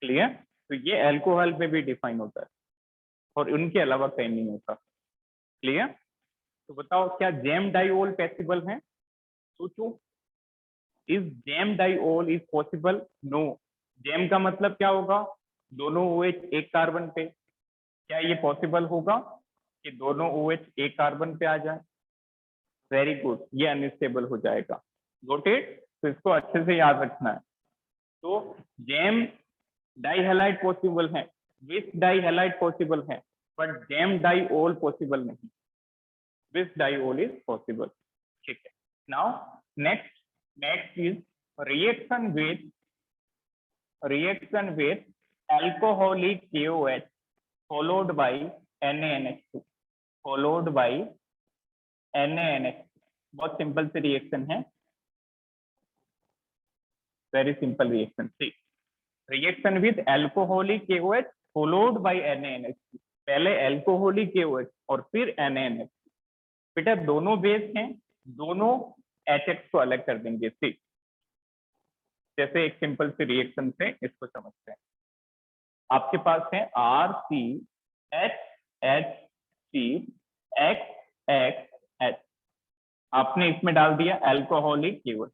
क्लियर? तो ये अल्कोहल में भी डिफाइन होता है और उनके अलावा कहीं नहीं होता. क्लियर? तो बताओ क्या जैम डाइओल पॉसिबल है? सोचो, is gem diol is possible? No. Gem का मतलब क्या होगा? दोनों OH एक कार्बन पे. क्या ये पॉसिबल होगा कि दोनों OH एक कार्बन पे आ जाए? वेरी गुड, ये अनस्टेबल हो जाएगा. Got it? तो इसको अच्छे से याद रखना है. तो जैम डाइहैलाइड पॉसिबल है, विथ डाइहैलाइड पॉसिबल है, बट जैम डाइओल पॉसिबल नहीं. With diol is possible. ठीक है. Now next is reaction with alcoholic KOH followed by NaNH2. बहुत सिंपल से रिएक्शन है, वेरी सिंपल रिएक्शन. ठीक. Reaction with alcoholic KOH followed by NaNH2. पहले alcoholic KOH और फिर NaNH2. बेटा दोनों बेस हैं, दोनों HX को अलग कर देंगे. ठीक. जैसे एक सिंपल सी रिएक्शन से इसको समझते हैं. आपके पास है RCHHCXXH. आपने इसमें डाल दिया एल्कोहलिक KOH.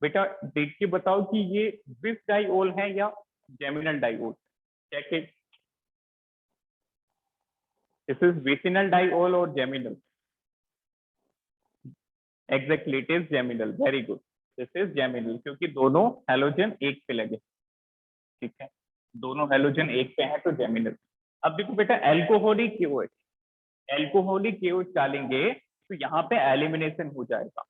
बेटा देख के बताओ कि ये विस डाइओल है या geminal diol. Check it. This is vicinal diol और geminal. Exactly, it is geminal. Very good, this is geminal, क्योंकि दोनों हैलोजन एक पे लगे. ठीक है, दोनों हैलोजन एक पे हैं तो जेमिनल. अब देखो बेटा एल्कोहलिक KOH डालेंगे तो यहाँ पे एलिमिनेशन हो जाएगा.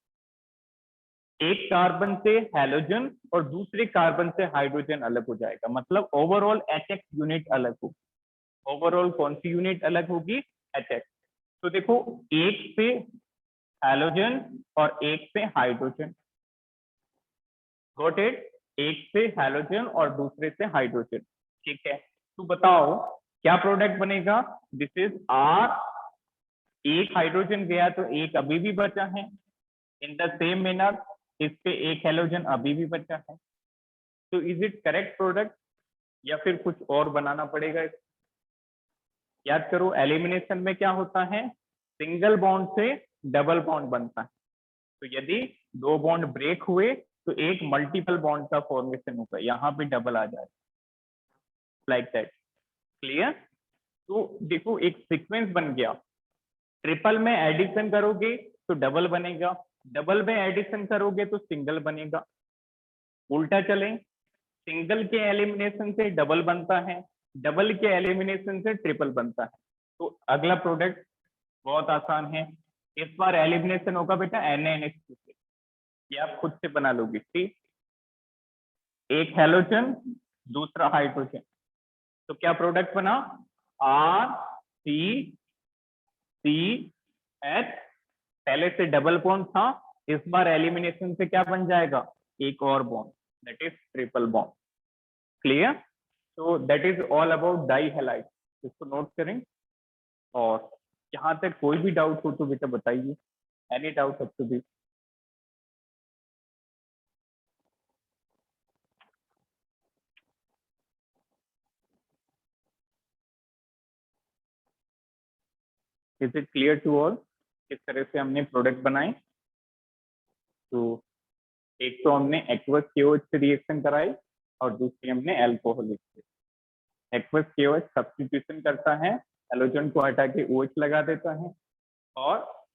एक कार्बन से हैलोजन और दूसरे कार्बन से हाइड्रोजन अलग हो जाएगा. मतलब ओवरऑल HX यूनिट अलग होगी. ओवरऑल कौन सी यूनिट अलग होगी? HX. तो देखो एक से हैलोजन और एक से हाइड्रोजन. Got it? एक से हैलोजन और दूसरे से हाइड्रोजन. ठीक है. तो बताओ क्या प्रोडक्ट बनेगा? This is R. एक हाइड्रोजन गया तो एक अभी भी बचा है. इन द सेम मैनर इस पे एक हैलोजन अभी भी बचा है. तो इज इट करेक्ट प्रोडक्ट या फिर कुछ और बनाना पड़ेगा? याद करो, एलिमिनेशन में क्या होता है? सिंगल बॉन्ड से डबल बॉन्ड बनता है. तो यदि दो बॉन्ड ब्रेक हुए तो एक मल्टीपल बॉन्ड का फॉर्मेशन होगा. यहाँ पे डबल आ जाएगा, लाइक दैट. क्लियर? तो देखो एक सीक्वेंस बन गया. ट्रिपल में एडिशन करोगे तो डबल बनेगा, डबल में एडिशन करोगे तो सिंगल बनेगा. उल्टा चले, सिंगल के एलिमिनेशन से डबल बनता है, डबल के एलिमिनेशन से ट्रिपल बनता है. तो अगला प्रोडक्ट बहुत आसान है. इस बार एलिमिनेशन होगा बेटा NaNH2 से. ये आप खुद से बना लोगे. ठीक. एक हैलोजन, दूसरा हाइड्रोजन, तो क्या प्रोडक्ट बना? R C C H. पहले से डबल बॉन्ड था, इस बार एलिमिनेशन से क्या बन जाएगा? एक और bond, that is triple bond. Clear? तो that is all about dihalide. इसको नोट करें, और यहाँ तक कोई भी डाउट हो तो बेटा बताइए। Any doubt up to this? Is it clear to all किस तरह से हमने प्रोडक्ट बनाए? तो एक तो हमने एक्वस केओएच से रिएक्शन कराई, और दूसरी हमने एल्कोहलिक से। एक्वस केओएच सब्स्टिट्यूशन करता है, हेलोजन को हटा के ओएच लगा देता है, और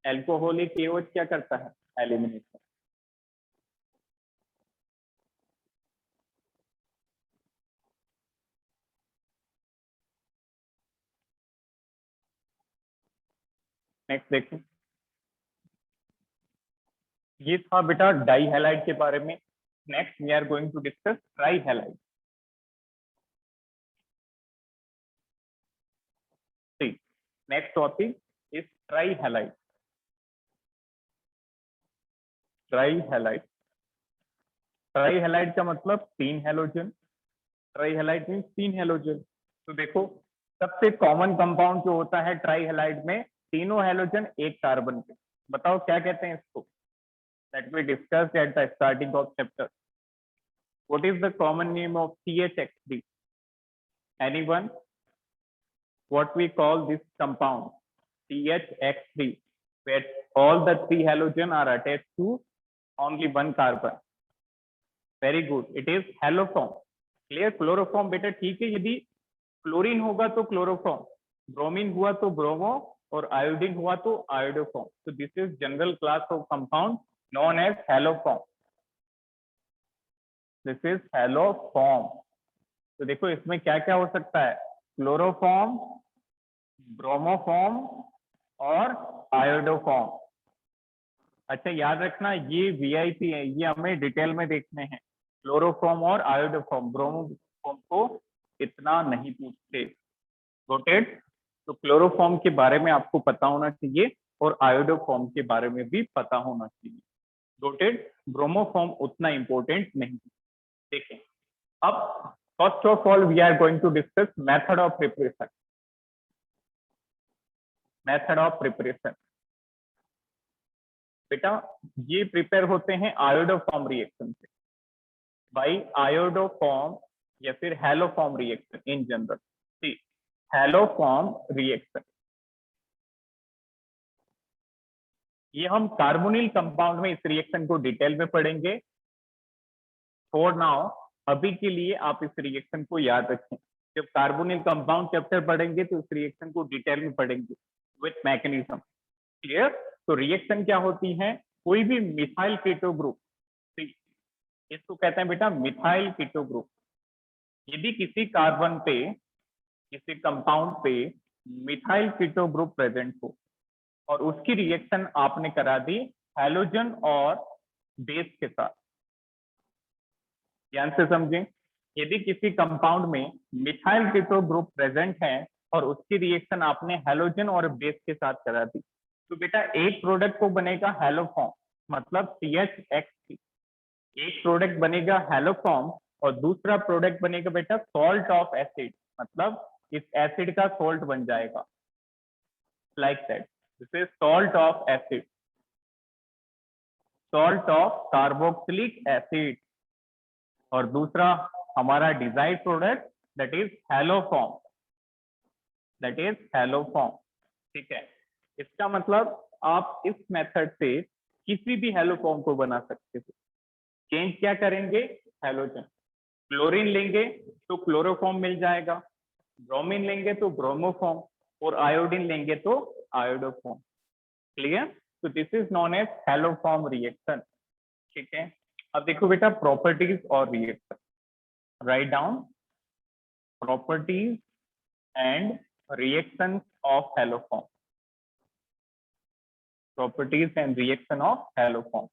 एल्कोहलिक केओएच क्या करता है? एलिमिनेशन। नेक्स्ट देखो, ये था बेटा डाई हैलाइड के बारे में। Next we are going to discuss trihalide. ठीक, next topic is trihalide. Trihalide, trihalide का मतलब तीन हैलोजन। ट्राई हैलाइड मीन तीन हैलोजन। तो देखो, सबसे कॉमन कंपाउंड जो होता है ट्राई हैलाइड में, तीनों हैलोजन एक कार्बन पे। बताओ क्या कहते हैं इसको? That we discussed at the starting of chapter. What is the common name of CH3? Anyone? What we call this compound? CHX3, where all the three halogen are attached to only one carbon. Very good. It is haloform. Clear? Chloroform बेटा ठीक है, यदि chlorine होगा तो chloroform, bromine हुआ तो bromo, और iodine हुआ तो आयोडोफॉर्म। तो this is general class of compound known as haloform. This is haloform. तो देखो इसमें क्या क्या हो सकता है? क्लोरोफॉर्म, ब्रोमोफॉर्म, और आयोडोफॉर्म। अच्छा याद रखना, ये वीआईपी है, ये हमें डिटेल में देखने हैं। क्लोरोफॉर्म और आयोडोफॉर्म, ब्रोमोफॉर्म को इतना नहीं पूछते। नोटेड? तो क्लोरोफॉर्म के बारे में आपको पता होना चाहिए, और आयोडोफॉर्म के बारे में भी पता होना चाहिए। नोटेड? ब्रोमोफॉर्म उतना इंपॉर्टेंट नहीं। देखें, अब first of all we are going to discuss method of preparation. Method of preparation बेटा, ये प्रिपेयर होते हैं आयोडोफॉर्म रिएक्शन से, बाई आयोडोफॉर्म या फिर हेलोफॉर्म रिएक्शन इन जनरल। ठीक, हेलोफॉर्म रिएक्शन, ये हम कार्बोनिल कंपाउंड में इस रिएक्शन को डिटेल में पढ़ेंगे। फॉर नाउ, अभी के लिए आप इस रिएक्शन को याद रखें। जब कार्बोनिल कंपाउंड चैप्टर पढ़ेंगे तो इस रिएक्शन को डिटेल में पढ़ेंगे विथ मैकेनिज्म। क्लियर? तो रिएक्शन क्या होती है? कोई भी मिथाइल कीटो ग्रुप, इसको कहते हैं बेटा मिथाइल कीटो ग्रुप। यदि किसी कार्बन पे, किसी कंपाउंड पे मिथाइल कीटो ग्रुप प्रेजेंट हो, और उसकी रिएक्शन आपने करा दी हैलोजन और बेस के साथ, ध्यान से समझें। यदि किसी कंपाउंड में मिथाइल कीटो ग्रुप प्रेजेंट है और उसकी रिएक्शन आपने हैलोजन और बेस के साथ करा दी, तो बेटा एक प्रोडक्ट को बनेगा हैलोफॉर्म, मतलब CHX। एक प्रोडक्ट बनेगा हैलोफॉर्म, और दूसरा प्रोडक्ट बनेगा बेटा सॉल्ट ऑफ एसिड, मतलब इस एसिड का सॉल्ट बन जाएगा, like that. This is salt of acid, salt of carboxylic acid. और दूसरा हमारा desired product, that is haloform, that is haloform. ठीक है, इसका मतलब आप इस मेथड से किसी भी हैलोफॉर्म को बना सकते हो। चेंज क्या करेंगे? हैलोजन। क्लोरीन लेंगे तो क्लोरोफॉर्म मिल जाएगा, ब्रोमीन लेंगे तो ब्रोमोफॉर्म, और आयोडीन लेंगे तो आयोडोफॉर्म। क्लियर? तो this is known as haloform reaction. ठीक है, अब देखो बेटा प्रॉपर्टीज और reaction. Write down properties and reaction of haloform. Properties and reaction of haloform.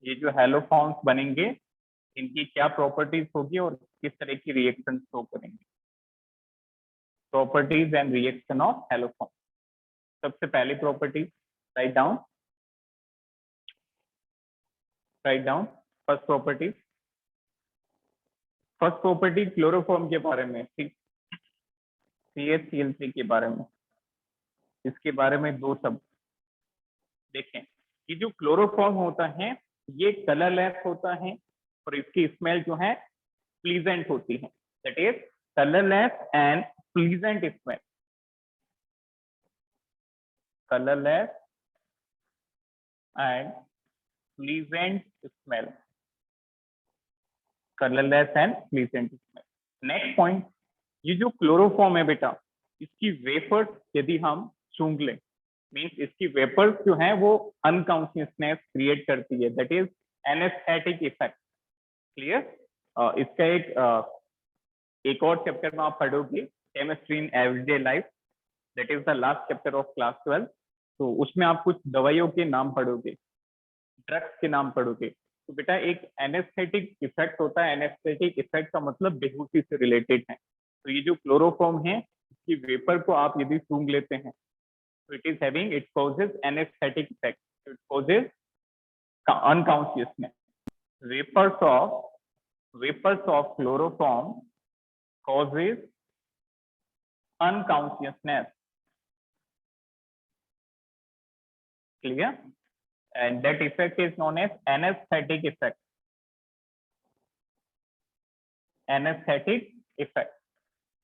ये जो हैलोफॉर्म्स बनेंगे, इनकी क्या प्रॉपर्टीज होगी और किस तरह की रिएक्शन शो करेंगे। Properties and reaction of haloform. सबसे पहली property, right down first property. First property chloroform के बारे में, ठीक, CH-Cl3 के बारे में। इसके बारे में दो शब्द देखें कि जो क्लोरोफॉर्म होता है ये कलरलेस होता है और इसकी स्मेल जो है प्लीजेंट होती है, that is colourless and pleasant smell. Colourless and pleasant smell, colourless and pleasant smell. Next point, ये जो क्लोरोफॉर्म है बेटा, इसकी वेपर्स यदि हम सूंघ लें, मीन्स इसकी वेपर्स जो है वो अनकॉन्शियसनेस क्रिएट करती है, that is anaesthetic effect. Clear. इसका एक और चैप्टर में आप पढ़ोगे, chemistry in everyday life, that is the last chapter of class 12। तो उसमें आप कुछ दवाइयों के नाम पढ़ोगे, ड्रग्स के नाम पढ़ोगे। तो बेटा एक एनेस्थेटिक इफेक्ट होता है, एनेस्थेटिक इफेक्ट का मतलब बेहोशी से रिलेटेड है। तो ये जो क्लोरोफॉर्म है इसकी वेपर को आप यदि सूंघ लेते हैं तो it is having, it causes anaesthetic effect, it causes unconsciousness. vapors of chloroform causes unconsciousness. Clear? And that effect is known as anesthetic effect. Anesthetic effect.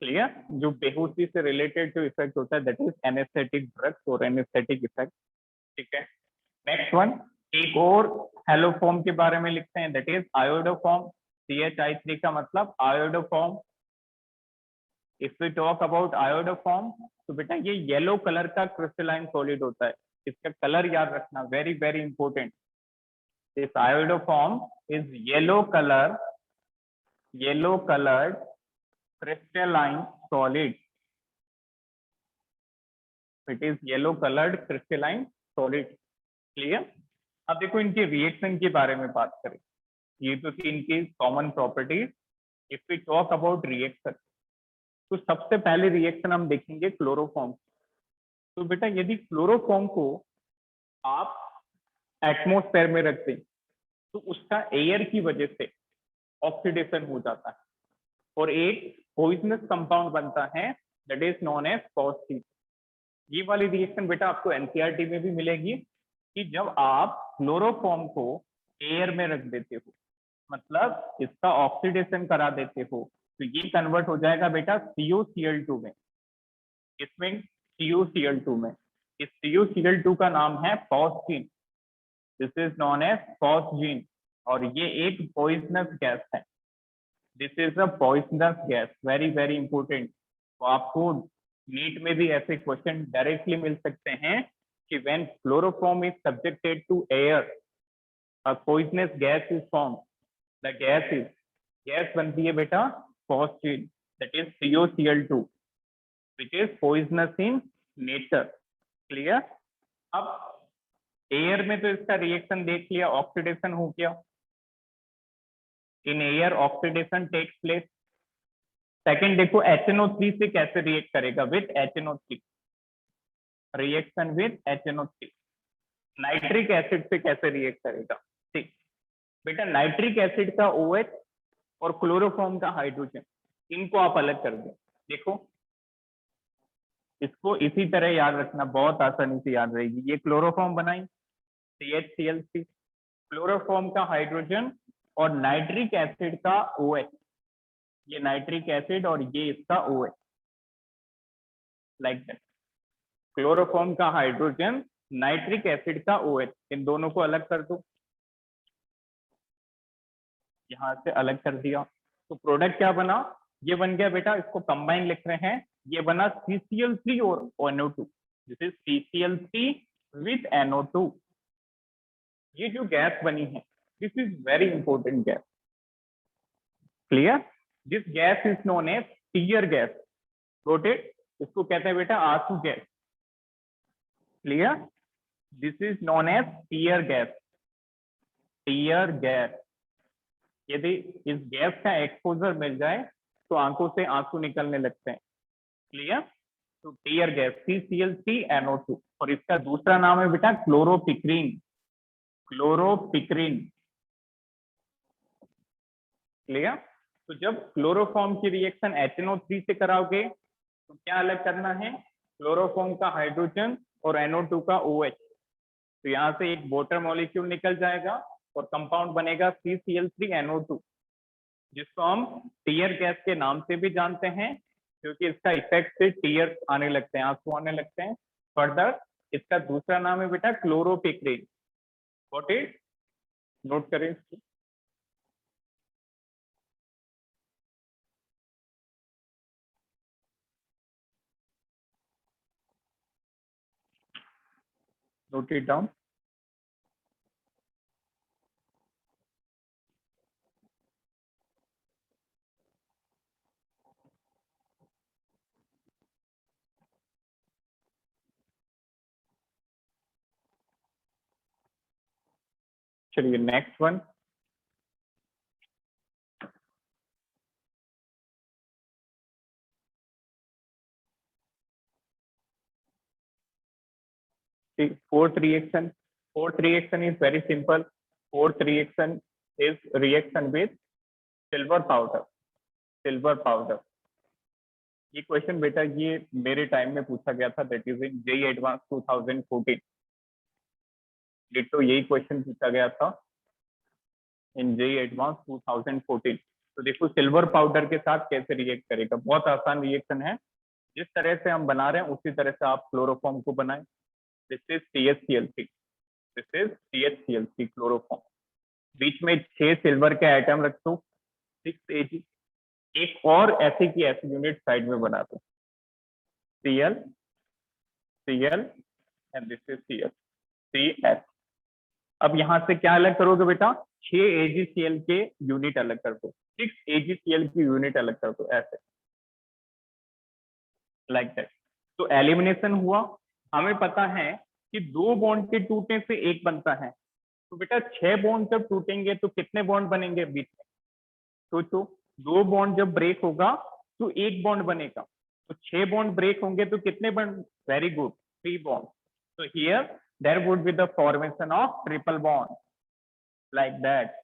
Clear? जो बेहोशी से रिलेटेड जो इफेक्ट होता है दैट इज एनेस्थेटिक ड्रग्स और anaesthetic effect. ठीक है, next one, एक और हेलोफॉर्म के बारे में लिखते हैं, दैट इज आयोडोफॉर्म। CH-I3 का मतलब iodoform. If we talk about iodoform तो बेटा ये येलो कलर का क्रिस्टलाइन सॉलिड होता है, इसका कलर याद रखना, very very important. This iodoform is yellow coloured crystalline solid. It is yellow coloured crystalline solid. Clear. अब देखो इनके रिएक्शन के बारे में बात करें, ये तो थी इनकी common properties. If we talk about reaction तो सबसे पहले रिएक्शन हम देखेंगे क्लोरोफॉर्म। तो बेटा यदि क्लोरोफॉर्म को आप एटमॉस्फेयर में रख दें तो उसका एयर की वजह से ऑक्सीडेशन हो जाता है और एक पॉइजनस कंपाउंड बनता है, that is known as positive. ये वाली रिएक्शन बेटा आपको एनसीईआरटी में भी मिलेगी कि जब आप क्लोरोफॉर्म को एयर में रख देते हो, मतलब इसका ऑक्सीडेशन करा देते हो, तो ये कन्वर्ट हो जाएगा बेटा CuCl2 में। इसमें CuCl2 में, इस CuCl2 का नाम है phosgene. This is known as phosgene और ये एक पॉइजनस गैस है। This is a poisonous gas, very very important. तो आपको नीट में भी ऐसे क्वेश्चन डायरेक्टली मिल सकते हैं कि when chloroform is subjected to air a poisonous gas is form. The gas बनती है बेटा phosgene, that is CuCl2 which is poisonous in nature. Clear? अब एयर में तो इसका रिएक्शन देख लिया, ऑक्सीडेशन हो गया। In air oxidation takes place. Second देखो HNO3 से कैसे रिएक्ट करेगा, with HNO3, reaction with HNO3। Nitric acid से कैसे रिएक्ट करेगा, ठीक बेटा, नाइट्रिक एसिड का OH और क्लोरोफॉर्म का हाइड्रोजन, इनको आप अलग कर दें। देखो इसको इसी तरह याद रखना, बहुत आसानी से याद रहेगी। ये क्लोरोफॉर्म बनाई CHCl3, क्लोरोफॉर्म का हाइड्रोजन और नाइट्रिक एसिड का OH, ये नाइट्रिक एसिड और ये इसका OH, लाइक दैट। क्लोरोफॉर्म का हाइड्रोजन, नाइट्रिक एसिड का OH, इन दोनों को अलग कर दो, यहां से अलग कर दिया। तो प्रोडक्ट क्या बना, ये बन गया बेटा, इसको कंबाइन लिख रहे हैं, ये बना CCl3 और NO2। This is CCl3 with NO2। ये जो गैस बनी है this is very important gas. Clear? This gas is known as tear gas. Got it? इसको कहते हैं बेटा आंसू gas. Clear? This is known as tear gas. Tear gas, यदि इस गैस का एक्सपोजर मिल जाए तो आंखों से आंसू निकलने लगते हैं। क्लियर? तो टीयर गैस CCl3NO2 और इसका दूसरा नाम है बेटा क्लोरोपिक्रीन। क्लोरोपिक्रीन। क्लियर? तो जब क्लोरोफॉर्म की रिएक्शन HNO3 से कराओगे तो क्या अलग करना है? क्लोरोफॉर्म का हाइड्रोजन और NO2 का OH। तो यहाँ से एक वाटर मॉलिक्यूल निकल जाएगा और कंपाउंड बनेगा CCl3NO2, जिसको हम टीयर गैस के नाम से भी जानते हैं क्योंकि इसका इफेक्ट से टीयर आने लगते हैं, आंसू आने लगते हैं। फर्दर इसका दूसरा नाम है बेटा क्लोरोपिक्रीन। What is? नोट करें इसको। Note it down. चलिए next one. Fourth reaction. Fourth reaction is very simple. Fourth reaction is reaction with silver powder. Silver powder. ये क्वेश्चन बेटा ये मेरे टाइम में पूछा गया था, that is in JEE advance 2014। Ditto यही क्वेश्चन पूछा गया था इन जेईई एडवांस 2014। तो देखो सिल्वर पाउडर के साथ कैसे रिएक्ट करेगा। बहुत आसान रिएक्शन है, जिस तरह से हम बना रहे हैं उसी तरह से आप क्लोरोफॉर्म को बनाएं। This is CHCl3। This is CHCl3 chloroform. बीच में 6 सिल्वर के आइटम रख दो, 6 Ag। एक और ऐसे की ऐसी यूनिट साइड में बना दो, Cl Cl and this is Cl CS। अब यहां से क्या अलग करोगे बेटा? 6 AgCl के यूनिट अलग कर दो, 6 AgCl की यूनिट अलग कर दो, ऐसे लाइक दैट। तो एलिमिनेशन हुआ। हमें पता है कि 2 बॉन्ड के टूटने से एक बनता है। तो बेटा 6 बॉन्ड जब टूटेंगे तो कितने बॉन्ड बनेंगे बीच में? सोचो, 2 बॉन्ड जब ब्रेक होगा तो एक बॉन्ड बनेगा। तो 6 बॉन्ड ब्रेक होंगे तो कितने बॉन्ड? Very good, 3 bond. तो here there would be the formation of triple bond like that.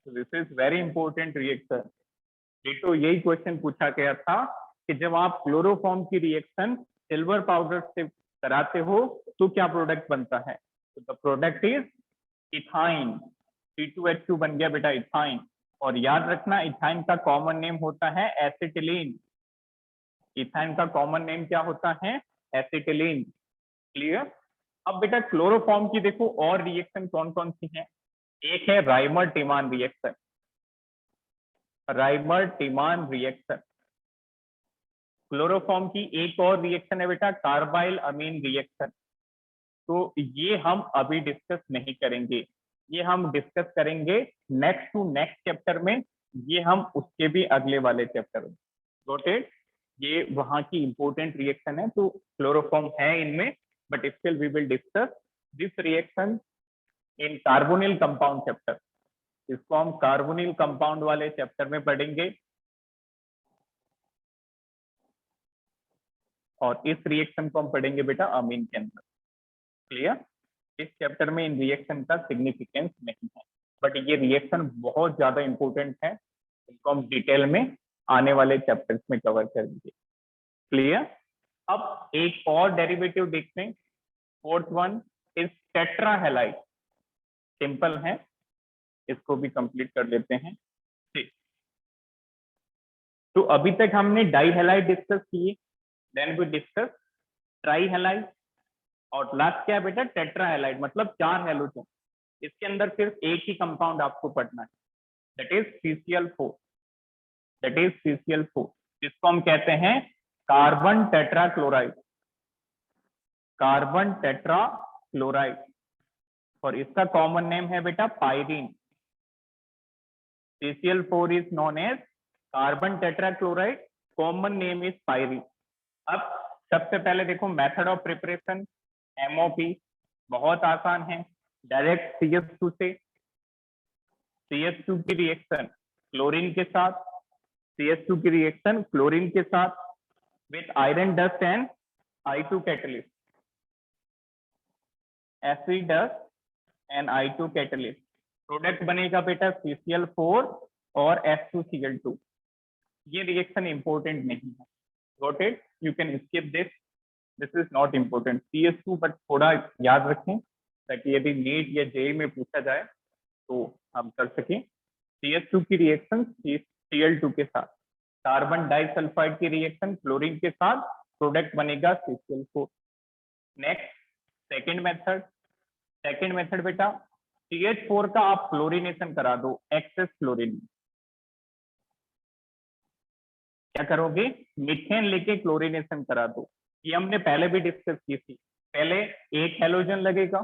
So this is very important reaction। तो यही क्वेश्चन पूछा गया था कि जब आप क्लोरोफॉर्म की रिएक्शन सिल्वर पाउडर से कराते हो तो क्या प्रोडक्ट बनता है? तो the product is ethyne. C2H2 बन गया बेटा इथाइन। और याद रखना इथाइन का कॉमन नेम होता है एसिटिलीन। इथाइन का कॉमन नेम क्या होता है? एसिटिलीन। क्लियर? अब बेटा क्लोरोफॉर्म की देखो और रिएक्शन कौन कौन सी है। एक है Reimer Tiemann reaction. Reimer Tiemann reaction. Chloroform की एक और रिएक्शन है बेटा कार्बाइल अमीन रिएक्शन। तो ये हम अभी डिस्कस नहीं करेंगे, ये हम डिस्कस करेंगे नेक्स्ट टू नेक्स्ट चैप्टर में। ये हम उसके भी अगले वाले चैप्टर में। Got it? ये वहां की इंपॉर्टेंट रिएक्शन है, तो क्लोरोफॉर्म है इनमें, but still we will discuss this reaction in carbonyl compound chapter. इसको हम कार्बोनिल कंपाउंड वाले चैप्टर में पढ़ेंगे। और इस रिएक्शन को हम पढ़ेंगे बेटा अमीन के अंदर। क्लियर? इस चैप्टर में इन रिएक्शन का सिग्निफिकेंस नहीं है, बट ये रिएक्शन बहुत ज्यादा इंपॉर्टेंट है। इसको हम डिटेल में आने वाले चैप्टर्स में कवर करेंगे। क्लियर? अब एक और डेरिवेटिव देखते हैं। Fourth one is tetrahalide. Simple है, इसको भी कंप्लीट कर लेते हैं। ठीक। तो अभी तक हमने डाइहेलाइड डिस्कस किए, देन वी डिस्कस ट्राइहेलाइड, और लास्ट क्या है बेटा? टेट्राहेलाइड, मतलब 4 हेलोजन। इसके अंदर सिर्फ एक ही कंपाउंड आपको पढ़ना है, that is CCl4। That is CCl4, जिसको हम कहते हैं कार्बन टेट्राक्लोराइड। Carbon tetrachloride. और इसका कॉमन नेम है बेटा pyrene. CCl4 is known as carbon tetrachloride, common name is pyrene. अब सबसे पहले देखो मेथड ऑफ प्रिपरेशन। MOP बहुत आसान है, डायरेक्ट CH2 से। CH2 की रिएक्शन क्लोरीन के साथ, CH2 की रिएक्शन क्लोरीन के साथ with iron dust and I2 catalyst, Fe dust and I2 catalyst, product बनेगा बेटा CCl4 और F2Cl2। ये रिएक्शन इंपॉर्टेंट नहीं है, got it, you can skip this, this is not important. CS2 but थोड़ा याद रखें ताकि यदि नीट या जेई में पूछा जाए तो हम कर सकें। CH2 की रिएक्शन Cl2 के साथ, कार्बन डाइसल्फाइड की रिएक्शन क्लोरीन के साथ, प्रोडक्ट बनेगा CCl4। नेक्स्ट सेकेंड मेथड बेटा CH4 का आप क्लोरीनेशन करा दो एक्सेस क्लोरीन। क्या करोगे, मीथेन लेके क्लोरीनेशन करा दो। ये हमने पहले भी डिस्कस की थी, पहले एक हेलोजन लगेगा,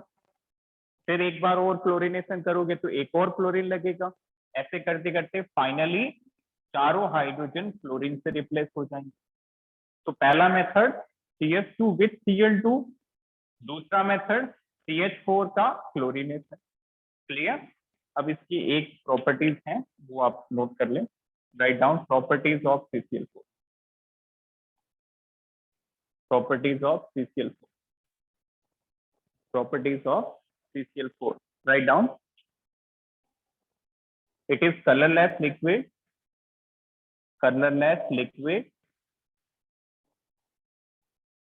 फिर एक बार और क्लोरीनेशन करोगे तो एक और क्लोरीन लगेगा, ऐसे करते करते फाइनली चारों हाइड्रोजन क्लोरीन से रिप्लेस हो जाएंगे। तो पहला मेथड CH2 विथ Cl2, दूसरा मेथड CH4 का क्लोरीनेशन। क्लियर। अब इसकी एक प्रॉपर्टीज है वो आप नोट कर लें, right down properties of CCl4, properties of CCl4, properties of CCl4, write down, it is colorless liquid,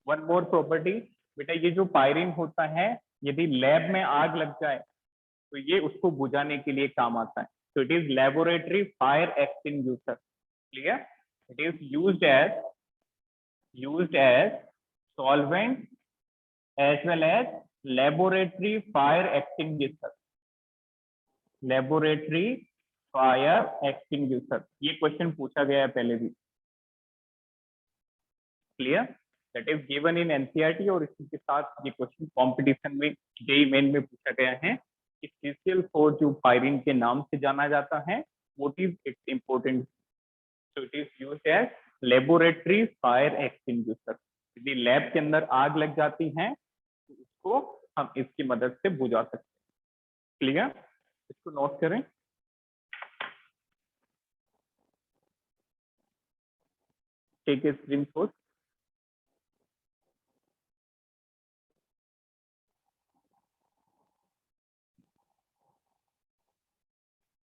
one more property बेटा, ये जो पायरिन होता है यदि लैब में आग लग जाए तो ये उसको बुझाने के लिए काम आता है, so it is laboratory fire extinguisher, clear, it is used as solvent as well as laboratory fire extinguisher, ये क्वेश्चन पूछा गया है पहले भी, clear, that is given in NCERT, और इसी के साथ ये क्वेश्चन कंपटीशन में जेईई मेन में पूछा गया है कि CCl4 जो पायरिन के नाम से जाना जाता है, what is its important, so it is used as laboratory fire extinguisher. यदि लैब के अंदर आग लग जाती है तो उसको हम इसकी मदद से बुझा सकते हैं, क्लियर, इसको नोट करें। Take a screenshot.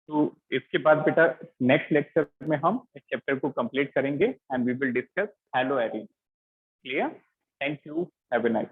तो इसके बाद बेटा नेक्स्ट लेक्चर में हम इस चैप्टर को कंप्लीट करेंगे and we will discuss hello Erin, clear, thank you, have a nice.